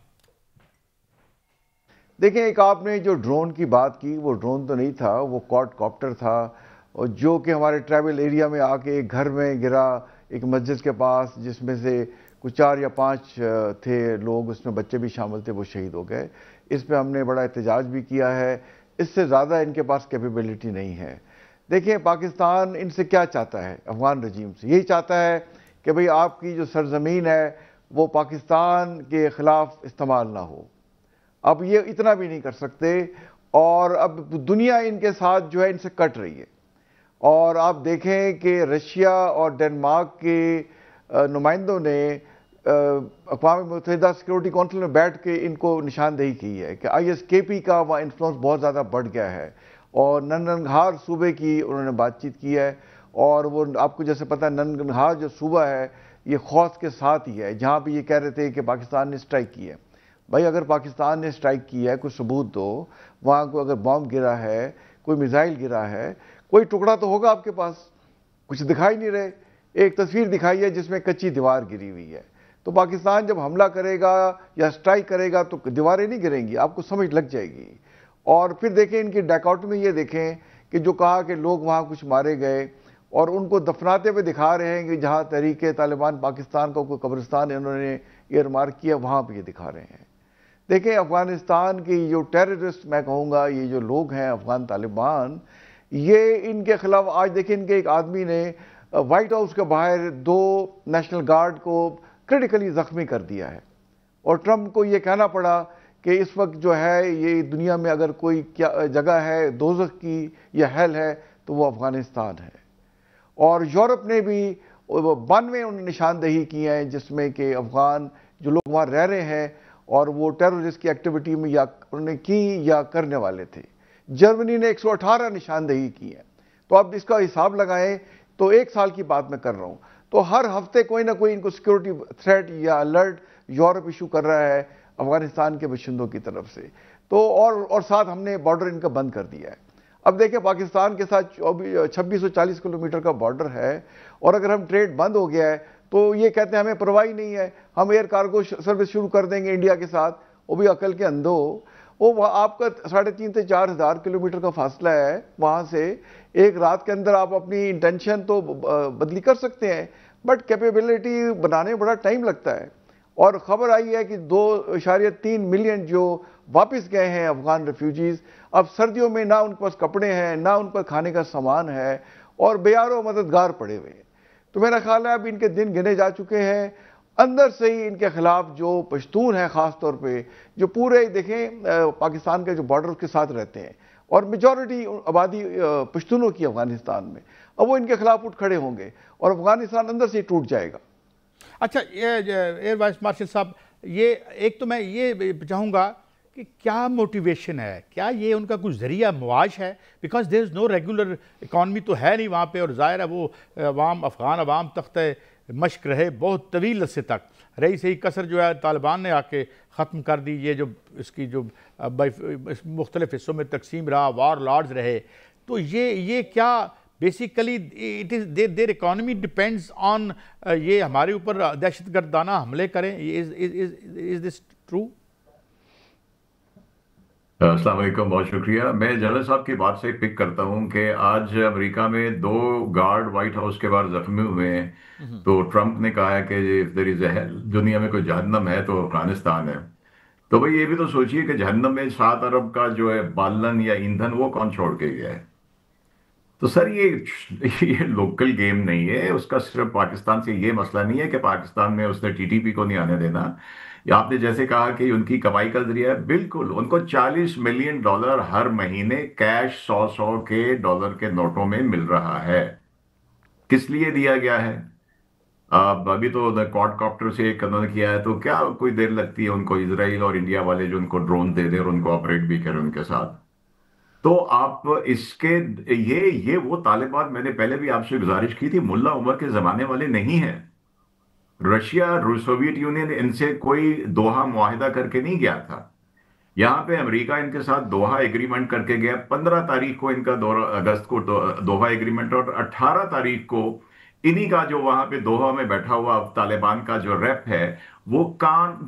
देखें, एक आपने जो ड्रोन की बात की, वो ड्रोन तो नहीं था, वो क्वाडकॉप्टर था, और जो कि हमारे ट्राइबल एरिया में आके एक घर में गिरा, एक मस्जिद के पास, जिसमें से कुछ 4 या 5 थे लोग, उसमें बच्चे भी शामिल थे, वो शहीद हो गए। इस पे हमने बड़ा एहतजाज भी किया है। इससे ज़्यादा इनके पास कैपेबिलिटी नहीं है। देखिए, पाकिस्तान इनसे क्या चाहता है? अफगान रजीम से यही चाहता है कि भाई आपकी जो सरजमीन है वो पाकिस्तान के ख़िलाफ़ इस्तेमाल ना हो। अब ये इतना भी नहीं कर सकते, और अब दुनिया इनके साथ जो है इनसे कट रही है। और आप देखें कि रशिया और डेनमार्क के नुमाइंदों ने अक़वाम मुत्तहिदा सिक्योरिटी काउंसिल में बैठ के इनको निशानदेही की है कि ISKP का वहाँ इन्फ्लुएंस बहुत ज़्यादा बढ़ गया है, और ननरंगहार सूबे की उन्होंने बातचीत की है, और वो आपको जैसे पता है ननगनहार जो सूबा है ये खौस के साथ ही है, जहाँ पे ये कह रहे थे कि पाकिस्तान ने स्ट्राइक की है। भाई अगर पाकिस्तान ने स्ट्राइक की है, कुछ सबूत दो, वहाँ को अगर बॉम्ब गिरा है, कोई मिसाइल गिरा है, कोई टुकड़ा तो होगा आपके पास, कुछ दिखाई नहीं रहे। एक तस्वीर दिखाई है जिसमें कच्ची दीवार गिरी हुई है। तो पाकिस्तान जब हमला करेगा या स्ट्राइक करेगा तो दीवारें नहीं गिरेंगी, आपको समझ लग जाएगी। और फिर देखें इनकी डायकॉटमी, ये देखें कि जो कहा कि लोग वहाँ कुछ मारे गए और उनको दफनाते हुए दिखा रहे हैं कि जहाँ तहरीक तालिबान पाकिस्तान का कोई कब्रिस्तान इन्होंने एयरमार्क किया वहाँ पर ये दिखा रहे हैं। देखें अफगानिस्तान की जो टेररिस्ट मैं कहूँगा, ये जो लोग हैं अफगान तालिबान, ये इनके खिलाफ आज देखें इनके एक आदमी ने व्हाइट हाउस के बाहर 2 नेशनल गार्ड को क्रिटिकली जख्मी कर दिया है। और ट्रंप को ये कहना पड़ा कि इस वक्त जो है ये दुनिया में अगर कोई क्या जगह है दोज़ख की या हेल है तो वो अफगानिस्तान है। और यूरोप ने भी 92 उन्होंने निशानदेही की है जिसमें कि अफगान जो लोग वहाँ रह रहे हैं और वो टेररिस्ट की एक्टिविटी में या उन्होंने की या करने वाले थे। जर्मनी ने 118 निशानदेही की है। तो अब इसका हिसाब लगाएं तो 1 साल की बात मैं कर रहा हूं। तो हर हफ्ते कोई ना कोई इनको सिक्योरिटी थ्रेट या अलर्ट यूरोप इशू कर रहा है अफगानिस्तान के बाशिंदों की तरफ से। तो और साथ हमने बॉर्डर इनका बंद कर दिया है। अब देखिए पाकिस्तान के साथ 2640 किलोमीटर का बॉर्डर है और अगर हम ट्रेड बंद हो गया है तो ये कहते हैं हमें परवाह नहीं है, हम एयर कार्गो सर्विस शुरू कर देंगे इंडिया के साथ। वो भी अकल के अंधो, वो आपका 3,500 से 4,000 किलोमीटर का फासला है वहाँ से। एक रात के अंदर आप अपनी इंटेंशन तो बदली कर सकते हैं, बट कैपेबिलिटी बनाने में बड़ा टाइम लगता है। और ख़बर आई है कि 2.3 मिलियन जो वापस गए हैं अफगान रेफ्यूजीज़, अब सर्दियों में ना उनके पास कपड़े हैं, ना उन पर खाने का सामान है और बेयारो मददगार पड़े हुए हैं। तो मेरा ख्याल है अब इनके दिन गिने जा चुके हैं। अंदर से ही इनके खिलाफ जो पश्तून है ख़ास तौर पे, जो पूरे देखें पाकिस्तान के जो बॉर्डर के साथ रहते हैं और मेजॉरिटी आबादी पश्तूनों की अफगानिस्तान में, अब वो इनके खिलाफ उठ खड़े होंगे और अफगानिस्तान अंदर से ही टूट जाएगा। अच्छा, ये एयर वाइस मार्शल साहब, ये एक तो मैं ये चाहूँगा कि क्या मोटिवेशन है, क्या ये उनका कुछ जरिया मुआश है? Because there is no regular economy तो है नहीं वहाँ पे, और ज़ाहिर है वो अफगान अवाम तख्त मश्क रहे बहुत तवील अरसे तक, रही सही कसर जो है तालिबान ने आके ख़त्म कर दी। ये जो इसकी जो मुख्तलिफ हिस्सों में तकसीम रहा, वार लॉर्ड्स रहे, तो ये क्या basically it is their economy depends on ये हमारे ऊपर दहशतगर्दाना हमले करें? Is this true? अस्सलाम वालेकुम, बहुत शुक्रिया। मैं जनरल साहब की बात से पिक करता हूं कि आज अमेरिका में 2 गार्ड व्हाइट हाउस के बाहर जख्मी हुए हैं। तो ट्रंप ने कहा है कि इफ देयर इज अ दुनिया में कोई जहन्नम है तो अफगानिस्तान है। तो भाई ये भी तो सोचिए कि जहन्नम में 7 अरब का जो है बालन या ईंधन वो कौन छोड़ के गया है। तो सर ये लोकल गेम नहीं है, उसका सिर्फ पाकिस्तान से ये मसला नहीं है कि पाकिस्तान में उसने टीटीपी को नहीं आने देना। या आपने जैसे कहा कि उनकी कमाई का जरिया है, बिल्कुल उनको $40 मिलियन हर महीने कैश 100 के डॉलर के नोटों में मिल रहा है। किस लिए दिया गया है? अब अभी तो क्वाडकॉप्टर से एक उन्होंने किया है, तो क्या कोई देर लगती है उनको इजराइल और इंडिया वाले जो उनको ड्रोन दे दे और उनको ऑपरेट भी करें उनके साथ। तो आप इसके ये वो तालिबान, मैंने पहले भी आपसे गुजारिश की थी, मुल्ला उमर के जमाने वाले नहीं है। रशिया सोवियत यूनियन इनसे कोई दोहा मुआहिदा करके नहीं गया था। यहां पे अमेरिका इनके साथ दोहा एग्रीमेंट करके गया। 15 तारीख को इनका अगस्त को दोहा एग्रीमेंट, और 18 तारीख को इन्हीं का जो वहां पे दोहा में बैठा हुआ तालिबान का जो रेप है वो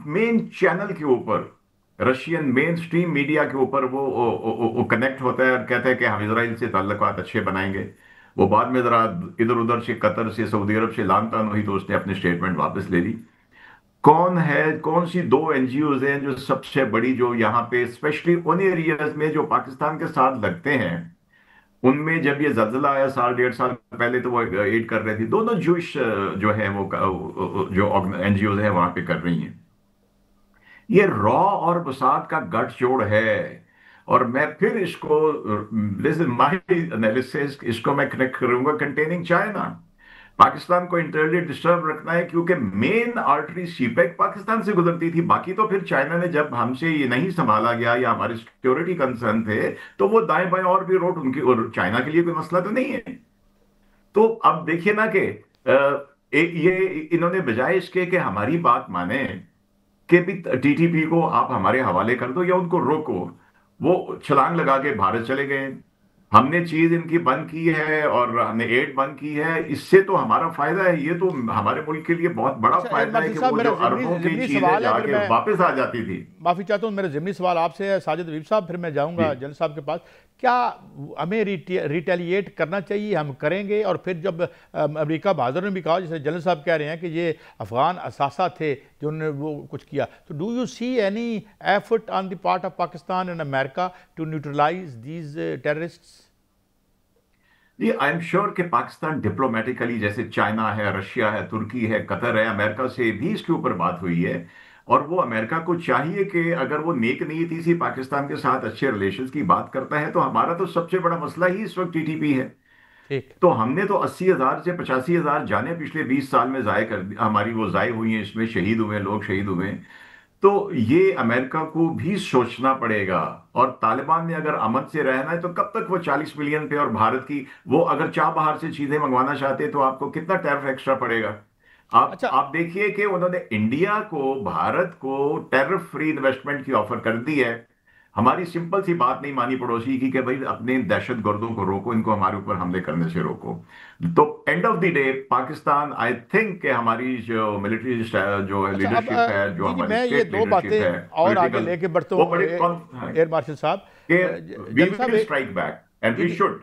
मेन चैनल के ऊपर, रशियन मेन स्ट्रीम मीडिया के ऊपर वो कनेक्ट होता है और कहता है कि हम इसराइल से ताल्लुकात अच्छे बनाएंगे। वो बाद में जरा इधर उधर से कतर से सऊदी अरब से लानतान हुई तो उसने अपनी स्टेटमेंट वापस ले ली। कौन सी 2 एनजीओज हैं जो सबसे बड़ी, जो यहाँ पे स्पेशली उन एरियाज में जो पाकिस्तान के साथ लगते हैं, उनमें जब ये जल्जला आया 1.5 साल पहले तो वो एड कर रही थी। दोनों जूश जो है वो जो एनजीओज है वहां पे कर रही हैं। ये रॉ और बसात का गठजोड़ है। और मैं फिर इसको माय एनालिसिस इसको मैं कनेक्ट करूंगा कंटेनिंग चाइना। पाकिस्तान को इंटरनली डिस्टर्ब रखना है क्योंकि मेन आर्टरी सीपेक पाकिस्तान से गुजरती थी। बाकी तो फिर चाइना ने जब हमसे ये नहीं संभाला गया या हमारे सिक्योरिटी कंसर्न थे तो वो दाएं बाएं और भी रोड उनकी, और चाइना के लिए कोई मसला तो नहीं है। तो अब देखिए ना कि ये इन्होंने बजाय इसके कि हमारी बात माने कि भी टीटीपी को आप हमारे हवाले कर दो या उनको रोको, वो छलांग लगा के भारत चले गए। हमने चीज इनकी बंद की है और हमने एड बंद की है, इससे तो हमारा फायदा है, ये तो हमारे मुल्क के लिए बहुत बड़ा अच्छा एड फायदा है मार्शल कि साहब, वो मेरा जो अरबों की ज़िमनी चीजें सवाल है, फिर जाके मैं वापस आ जाती थी। माफ़ी चाहता हूँ, मेरा ज़िमनी सवाल आपसे है साजिद हबीब साहब, फिर मैं जाऊँगा जी जल साहब के पास। क्या हमें रिटेलिएट करना चाहिए? हम करेंगे? और फिर जब अमेरिका बहादुर ने भी कहा, जैसे जनरल साहब कह रहे हैं कि ये अफगान असासा थे जिन्होंने वो कुछ किया, तो do you see any effort on the part of Pakistan and America to neutralise these terrorists? जी, आई एम श्योर कि पाकिस्तान डिप्लोमेटिकली, जैसे चाइना है, रशिया है, तुर्की है, कतर है, अमेरिका से भी इसके ऊपर बात हुई है। और वो अमेरिका को चाहिए कि अगर वो नेक नीयती से पाकिस्तान के साथ अच्छे रिलेशंस की बात करता है, तो हमारा तो सबसे बड़ा मसला ही इस वक्त टीटीपी है। ठीक। तो हमने तो 80,000 से 85,000 जाने पिछले 20 साल में जाए कर हमारी वो जाए हुई हैं, इसमें शहीद हुए लोग, शहीद हुए। तो ये अमेरिका को भी सोचना पड़ेगा। और तालिबान ने अगर अमन से रहना है तो कब तक वो 40 मिलियन पे, और भारत की वो अगर चाह बाहर से चीजें मंगवाना चाहते हैं तो आपको कितना टैरिफ एक्स्ट्रा पड़ेगा? अच्छा, आप देखिए कि उन्होंने इंडिया को, भारत को टैरिफ फ्री इन्वेस्टमेंट की ऑफर कर दी है। हमारी सिंपल सी बात नहीं मानी पड़ोसी की कि भाई अपने दहशत गर्दों को रोको, इनको हमारे ऊपर हमले करने से रोको। तो end of the day Pakistan, I think कि हमारी जो मिलिट्री जो अच्छा, अब लीडरशिप है, जो जी जी, हमारी मैं ये स्टेट दो लीडरशिप है, बातें और आगे पॉलिटिकल, लेके बढ़ता वो हूँ बड़े एयर मार्शल साहब। कि we general sahab will strike back and जी वी जी शुड।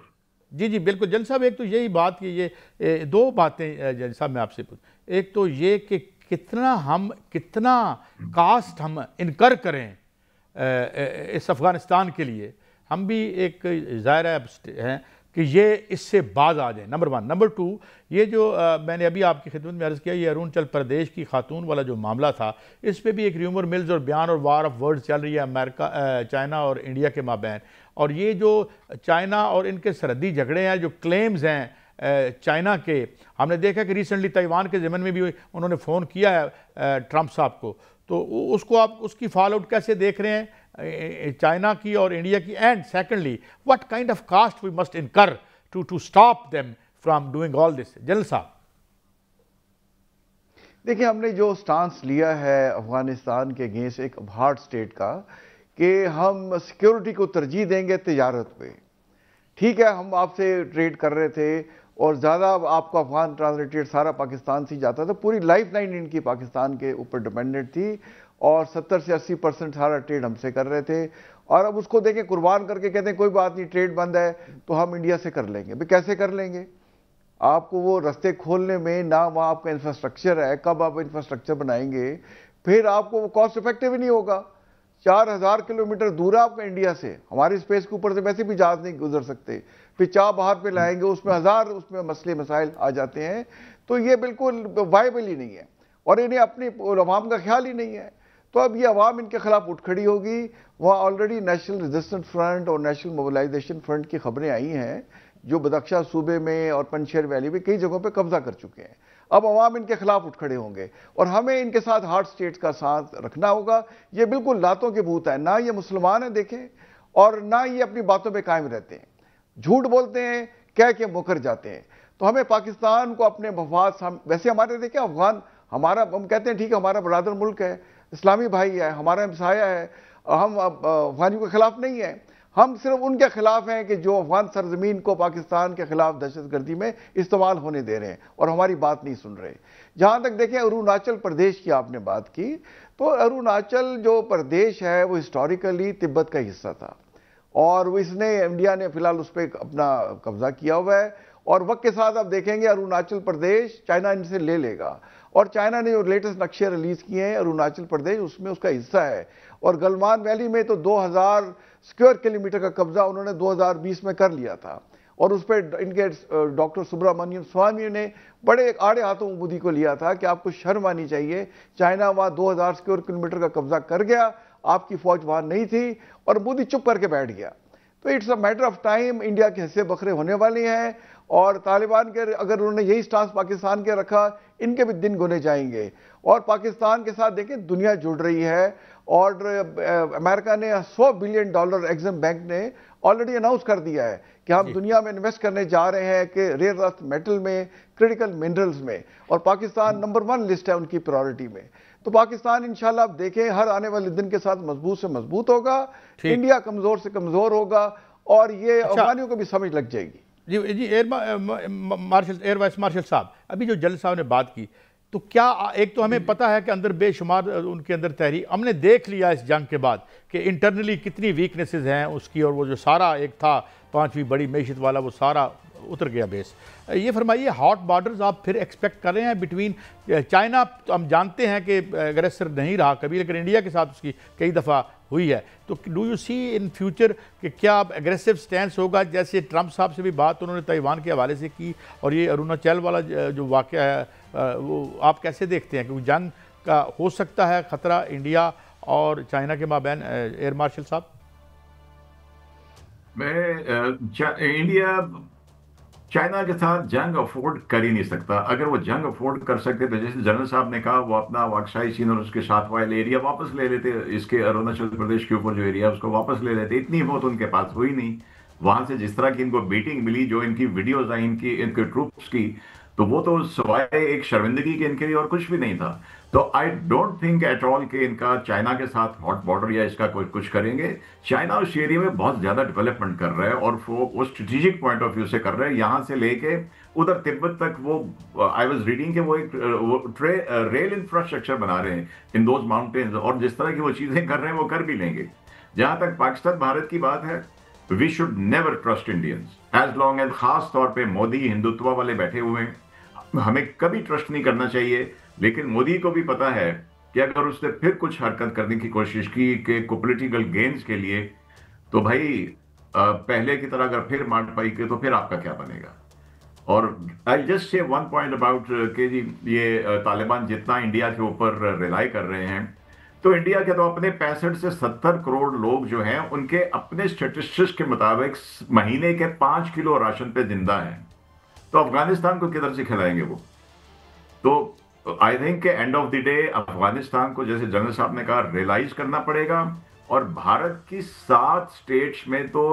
जी जी बिल्कुल जनरल साहब, एक तो यही बात कि ये दो बातें जनरल साहब मैं आपसे पूछ, एक तो ये कि कितना कास्ट हम इनकर करें इस अफ़गानिस्तान के लिए। हम भी एक ज़ाहिर हैं कि ये इससे बाज आ जाए, नंबर वन। नंबर टू, ये जो मैंने अभी आपकी खिदमत में अर्ज़ किया, ये अरुणाचल प्रदेश की खातून वाला जो मामला था, इस पे भी एक र्यूमर मिल्स और बयान और वार ऑफ वर्ड्स चल रही है अमेरिका, चाइना और इंडिया के माबैन। और ये जो चाइना और इनके सरहदी झगड़े हैं, जो क्लेम्स हैं चाइना के, हमने देखा कि रिसेंटली ताइवान के ज़मन में भी उन्होंने फ़ोन किया है ट्रंप साहब को, तो उसको आप उसकी फॉल आउट कैसे देख रहे हैं चाइना की और इंडिया की? And secondly, what kind of cost we must incur to stop them from doing all this? General sahab देखिए, हमने जो स्टांस लिया है अफगानिस्तान के अगेंस्ट एक हार्ड स्टेट का, कि हम सिक्योरिटी को तरजीह देंगे तिजारत पे। ठीक है, हम आपसे ट्रेड कर रहे थे और ज़्यादा आपका अफगान ट्रांसलेटेड सारा पाकिस्तान से जाता था, पूरी लाइफ लाइन इनकी पाकिस्तान के ऊपर डिपेंडेंट थी और 70 से 80% सारा ट्रेड हमसे कर रहे थे। और अब उसको देखें कुर्बान करके कहते हैं कोई बात नहीं, ट्रेड बंद है तो हम इंडिया से कर लेंगे। भाई कैसे कर लेंगे? आपको वो रास्ते खोलने में ना वहाँ आपका इंफ्रास्ट्रक्चर है, कब आप इंफ्रास्ट्रक्चर बनाएंगे? फिर आपको वो कॉस्ट इफेक्टिव ही नहीं होगा। 4000 किलोमीटर दूर है आपका इंडिया से, हमारी स्पेस के ऊपर से वैसे भी जहाज नहीं गुजर सकते, फिर चाह बाहर पे लाएंगे, उसमें हजार उसमें मसले मसाइल आ जाते हैं। तो ये बिल्कुल वायबल ही नहीं है और इन्हें अपनी अवाम का ख्याल ही नहीं है। तो अब ये अवाम इनके खिलाफ उठ खड़ी होगी। वहाँ ऑलरेडी नेशनल रेजिस्टेंस फ्रंट और नेशनल मोबिलाइजेशन फ्रंट की खबरें आई हैं, जो बदख्शा सूबे में और पंजशेर वैली में कई जगहों पे कब्जा कर चुके हैं। अब अवाम इनके खिलाफ उठ खड़े होंगे और हमें इनके साथ हार्ड स्टेट्स का साथ रखना होगा। ये बिल्कुल लातों के भूत है, ना ये मुसलमान है देखें, और ना ये अपनी बातों पे कायम रहते हैं, झूठ बोलते हैं, कह के मुकर जाते हैं। तो हमें पाकिस्तान को अपने मफाद, वैसे हमारे देखें अफगान, हमारा, हम कहते हैं ठीक है हमारा बरादर मुल्क है, इस्लामी भाई है, हमारा हमसाया है, हम अफगानियों के खिलाफ नहीं है। हम सिर्फ उनके खिलाफ हैं कि जो अफगान सरजमीन को पाकिस्तान के खिलाफ दहशतगर्दी में इस्तेमाल होने दे रहे हैं और हमारी बात नहीं सुन रहे। जहां तक देखें अरुणाचल प्रदेश की आपने बात की, तो अरुणाचल जो प्रदेश है वो हिस्टोरिकली तिब्बत का हिस्सा था और वो इसने इंडिया ने फिलहाल उस पर अपना कब्जा किया हुआ है। और वक्त के साथ आप देखेंगे अरुणाचल प्रदेश चाइना इनसे ले लेगा और चाइना ने जो लेटेस्ट नक्शे रिलीज किए हैं अरुणाचल प्रदेश उसमें उसका हिस्सा है। और गलवान वैली में तो 2000 स्क्वायर किलोमीटर का कब्जा उन्होंने 2020 में कर लिया था और उस पर इनके डॉक्टर सुब्रमण्यम स्वामी ने बड़े आड़े हाथों मोदी को लिया था कि आपको शर्म आनी चाहिए, चाइना वहां 2000 स्क्वायर किलोमीटर का कब्जा कर गया, आपकी फौज वहां नहीं थी और मोदी चुप करके बैठ गया। तो it's a matter of time, India के हिस्से बखरे होने वाले हैं और तालिबान के अगर उन्होंने यही स्टांस पाकिस्तान के रखा, इनके भी दिन गुने जाएंगे। और पाकिस्तान के साथ देखें दुनिया जुड़ रही है और अमेरिका ने $100 बिलियन एग्जिम बैंक ने ऑलरेडी अनाउंस कर दिया है कि हम दुनिया में इन्वेस्ट करने जा रहे हैं कि रेयर अर्थ मेटल में, क्रिटिकल मिनरल्स में, और पाकिस्तान नंबर 1 लिस्ट है उनकी प्रायोरिटी में। तो पाकिस्तान इंशाल्लाह आप देखें हर आने वाले दिन के साथ मजबूत से मजबूत होगा, इंडिया कमजोर से कमजोर होगा, और ये अफगानियों को भी समझ लग जाएगी। जी जी, एयर वाइस मार्शल साहब, अभी जो जल साहब ने बात की, तो क्या एक तो हमें पता है कि अंदर बेशुमार उनके अंदर तहरीक, हमने देख लिया इस जंग के बाद कि इंटरनली कितनी वीकनेसेस हैं उसकी, और वो जो सारा एक था 5वीं बड़ी मैशत वाला वो सारा उतर गया बेस। ये फरमाइए, हॉट बॉर्डर्स आप फिर एक्सपेक्ट कर रहे हैं बिटवीन चाइना? तो हम जानते हैं कि अग्रेसर नहीं रहा कभी, लेकिन इंडिया के साथ उसकी कई दफ़ा हुई है। तो do you see in future कि क्या एग्रेसिव स्टैंड होगा? जैसे ट्रंप साहब से भी बात उन्होंने ताइवान के हवाले से की, और ये अरुणाचल वाला जो वाक़या है वो आप कैसे देखते हैं? क्योंकि जंग का हो सकता है ख़तरा इंडिया और चाइना के माबैन। एयर मार्शल साहब, इंडिया चाइना के साथ जंग अफोर्ड कर ही नहीं सकता। अगर वो जंग अफोर्ड कर सकते तो जैसे जनरल साहब ने कहा, वो अपना वाक्शाई चीन और उसके साथ वाले एरिया वापस ले लेते, इसके अरुणाचल प्रदेश के ऊपर जो एरिया उसको वापस ले लेते। इतनी हिम्मत उनके पास हुई नहीं। वहां से जिस तरह की इनको बीटिंग मिली, जो इनकी वीडियोज आई इनके ट्रूप्स की, तो वो तो सिवाय एक शर्मिंदगी के इनके लिए और कुछ भी नहीं था। तो I don't think at all कि इनका चाइना के साथ हॉट बॉर्डर या इसका कुछ करेंगे। चाइना उस एरिया में बहुत ज्यादा डेवलपमेंट कर रहा है, और वो स्ट्रेटेजिक पॉइंट ऑफ व्यू से कर रहे हैं। यहाँ से लेके उधर तिब्बत तक वो आई वाज रीडिंग कि वो एक रेल इंफ्रास्ट्रक्चर बना रहे हैं इन दोज माउंटेन्स, और जिस तरह की वो चीजें कर रहे हैं वो कर भी लेंगे। जहां तक पाकिस्तान भारत की बात है, we should never trust Indians as long as, खास तौर पे मोदी हिंदुत्व वाले बैठे हुए हैं, हमें कभी ट्रस्ट नहीं करना चाहिए। लेकिन मोदी को भी पता है कि अगर उसने फिर कुछ हरकत करने की कोशिश की कि पॉलिटिकल गेन्स के लिए, तो भाई पहले की तरह अगर फिर मार पाई के तो फिर आपका क्या बनेगा। और I just say one point about के जी, ये तालिबान जितना इंडिया के ऊपर रिलाई कर रहे हैं, तो इंडिया के तो अपने 65 से 70 करोड़ लोग जो हैं उनके अपने स्टेटिस्टिक्स के मुताबिक महीने के 5 किलो राशन पे जिंदा हैं। तो अफगानिस्तान को किधर से खिलाएंगे वो? तो आई थिंक के end of the day Afghanistan को, जैसे जनरल साहब ने कहा, रियलाइज करना पड़ेगा। और भारत की 7 स्टेट्स में तो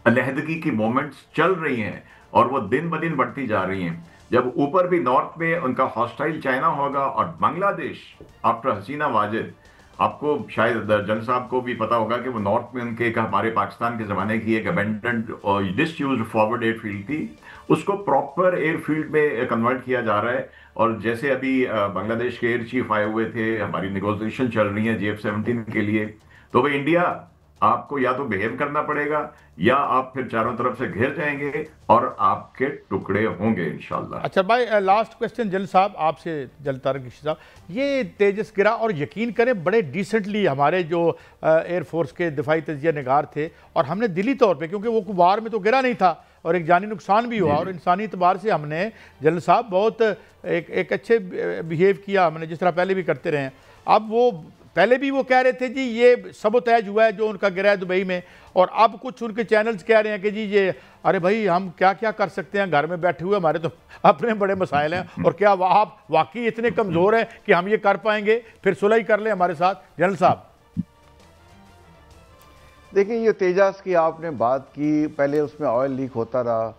अलहदगी की मूवमेंट्स चल रही हैं, और वो दिन ब दिन बढ़ती जा रही हैं। जब ऊपर भी नॉर्थ में उनका हॉस्टाइल चाइना होगा, और बांग्लादेश आफ्टर हसीना वाजिद, आपको शायद जनरल साहब को भी पता होगा कि वो नॉर्थ में उनके हमारे पाकिस्तान के ज़माने की एक अबेंडेंट और डिसयूज्ड फॉरवर्ड एयरफील्ड थी, उसको प्रॉपर एयरफील्ड में कन्वर्ट किया जा रहा है। और जैसे अभी बांग्लादेश के एयर चीफ आए हुए थे, हमारी नेगोशिएशन चल रही है JF-17 के लिए, तो भाई इंडिया आपको या तो बिहेव करना पड़ेगा, या आप फिर चारों तरफ से घिर जाएंगे और आपके टुकड़े होंगे इंशाल्लाह। अच्छा भाई, लास्ट क्वेश्चन जल साहब आपसे, जल तारक साहब, ये तेजस गिरा, और यकीन करें बड़े डिसेंटली हमारे जो एयरफोर्स के दिफाई तजिया निगार थे, और हमने दिली तौर पे, क्योंकि वो वार में तो गिरा नहीं था और एक जानी नुकसान भी हुआ, और इंसानी एतबार से हमने जनरल साहब बहुत एक अच्छे बिहेव किया हमने, जिस तरह पहले भी करते रहे हैं। अब वो पहले भी वो कह रहे थे जी ये सबोतैज हुआ है जो उनका गिरा है दुबई में, और अब कुछ उनके चैनल्स कह रहे हैं कि जी ये, अरे भाई हम क्या क्या कर सकते हैं, घर में बैठे हुए हमारे तो अपने बड़े मसाइल हैं, और क्या आप वाकई इतने कमज़ोर हैं कि हम ये कर पाएंगे, फिर सुलह कर लें हमारे साथ? जनरल साहब देखिए, ये तेजास की आपने बात की, पहले उसमें ऑयल लीक होता रहा,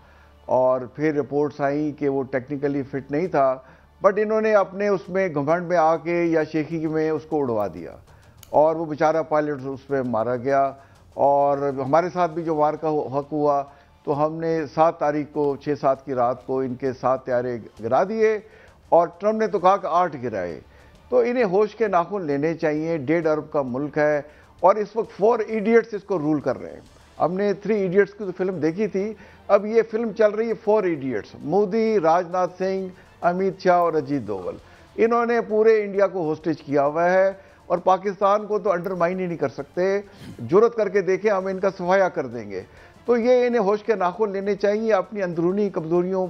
और फिर रिपोर्ट्स आई कि वो टेक्निकली फिट नहीं था, बट इन्होंने अपने उसमें घमंड में आके या शेखी में उसको उड़वा दिया, और वो बेचारा पायलट उस पर मारा गया। और हमारे साथ भी जो वार का हक हुआ, तो हमने 7 तारीख को 6-7 की रात को इनके 7 त्यारे गिरा दिए, और ट्रम्प ने तो कहा कि 8 गिराए। तो इन्हें होश के नाखून लेने चाहिए। 1.5 अरब का मुल्क है, और इस वक्त 4 इडियट्स इसको रूल कर रहे हैं। हमने 3 इडियट्स की तो फिल्म देखी थी, अब ये फिल्म चल रही है 4 इडियट्स। मोदी, राजनाथ सिंह, अमित शाह और अजीत डोवल, इन्होंने पूरे इंडिया को होस्टेज किया हुआ है, और पाकिस्तान को तो अंडरमाइन ही नहीं कर सकते। जुर्रत करके देखें, हम इनका सफाया कर देंगे। तो ये इन्हें होश के नाखून लेने चाहिए, अपनी अंदरूनी कमजोरियों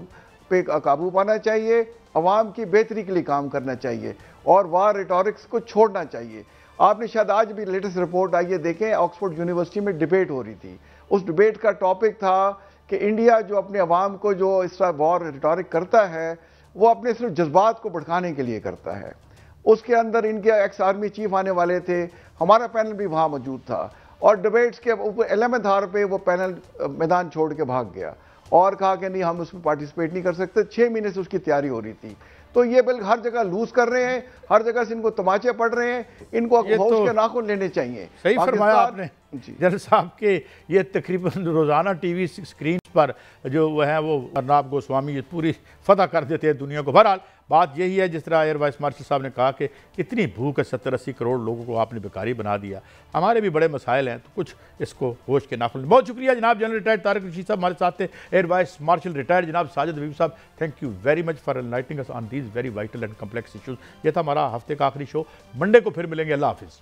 पे काबू पाना चाहिए, अवाम की बेहतरी के लिए काम करना चाहिए, और वार रिटोरिक्स को छोड़ना चाहिए। आपने शायद आज भी लेटेस्ट रिपोर्ट आई है, देखें, ऑक्सफोर्ड यूनिवर्सिटी में डिबेट हो रही थी। उस डिबेट का टॉपिक था कि इंडिया जो अपने अवाम को जो इस तरह वॉर रिटोरिक करता है, वो अपने सिर्फ जज्बात को भड़काने के लिए करता है। उसके अंदर इनके एक्स आर्मी चीफ आने वाले थे, हमारा पैनल भी वहाँ मौजूद था और डिबेट्स के ऊपर 11वें आवर पे वो पैनल मैदान छोड़ के भाग गया और कहा कि नहीं हम उसमें पार्टिसिपेट नहीं कर सकते। 6 महीने से उसकी तैयारी हो रही थी। तो ये बिल हर जगह लूज कर रहे हैं, हर जगह से इनको तमाचे पड़ रहे हैं, इनको होश के नाखून लेने चाहिए। सही फरमाया आपने जनरल साहब के। ये तकरीबन रोज़ाना टीवी स्क्रीन पर जो वो है वो अर्नाब गोस्वामी ये पूरी फतह कर देते हैं दुनिया को। बहरहाल बात यही है, जिस तरह एयर वाइस मार्शल साहब ने कहा कि इतनी भूख है, 70-80 करोड़ लोगों को आपने बेकारी बना दिया, हमारे भी बड़े मसाइल हैं, तो कुछ इसको होश के नाखुन। बहुत शुक्रिया जनाब जनरल रिटायर्ड तारिक रशीद साहब हमारे साथ थे, एयर वाइस मार्शल रिटायर्ड जनाब साजिद हबीब साहब, thank you very much for enlightening us on these very vital and complex issues. ये था हमारा हफ्ते का आखिरी शो, मंडे को फिर मिलेंगे। अल्लाह हाफिज़।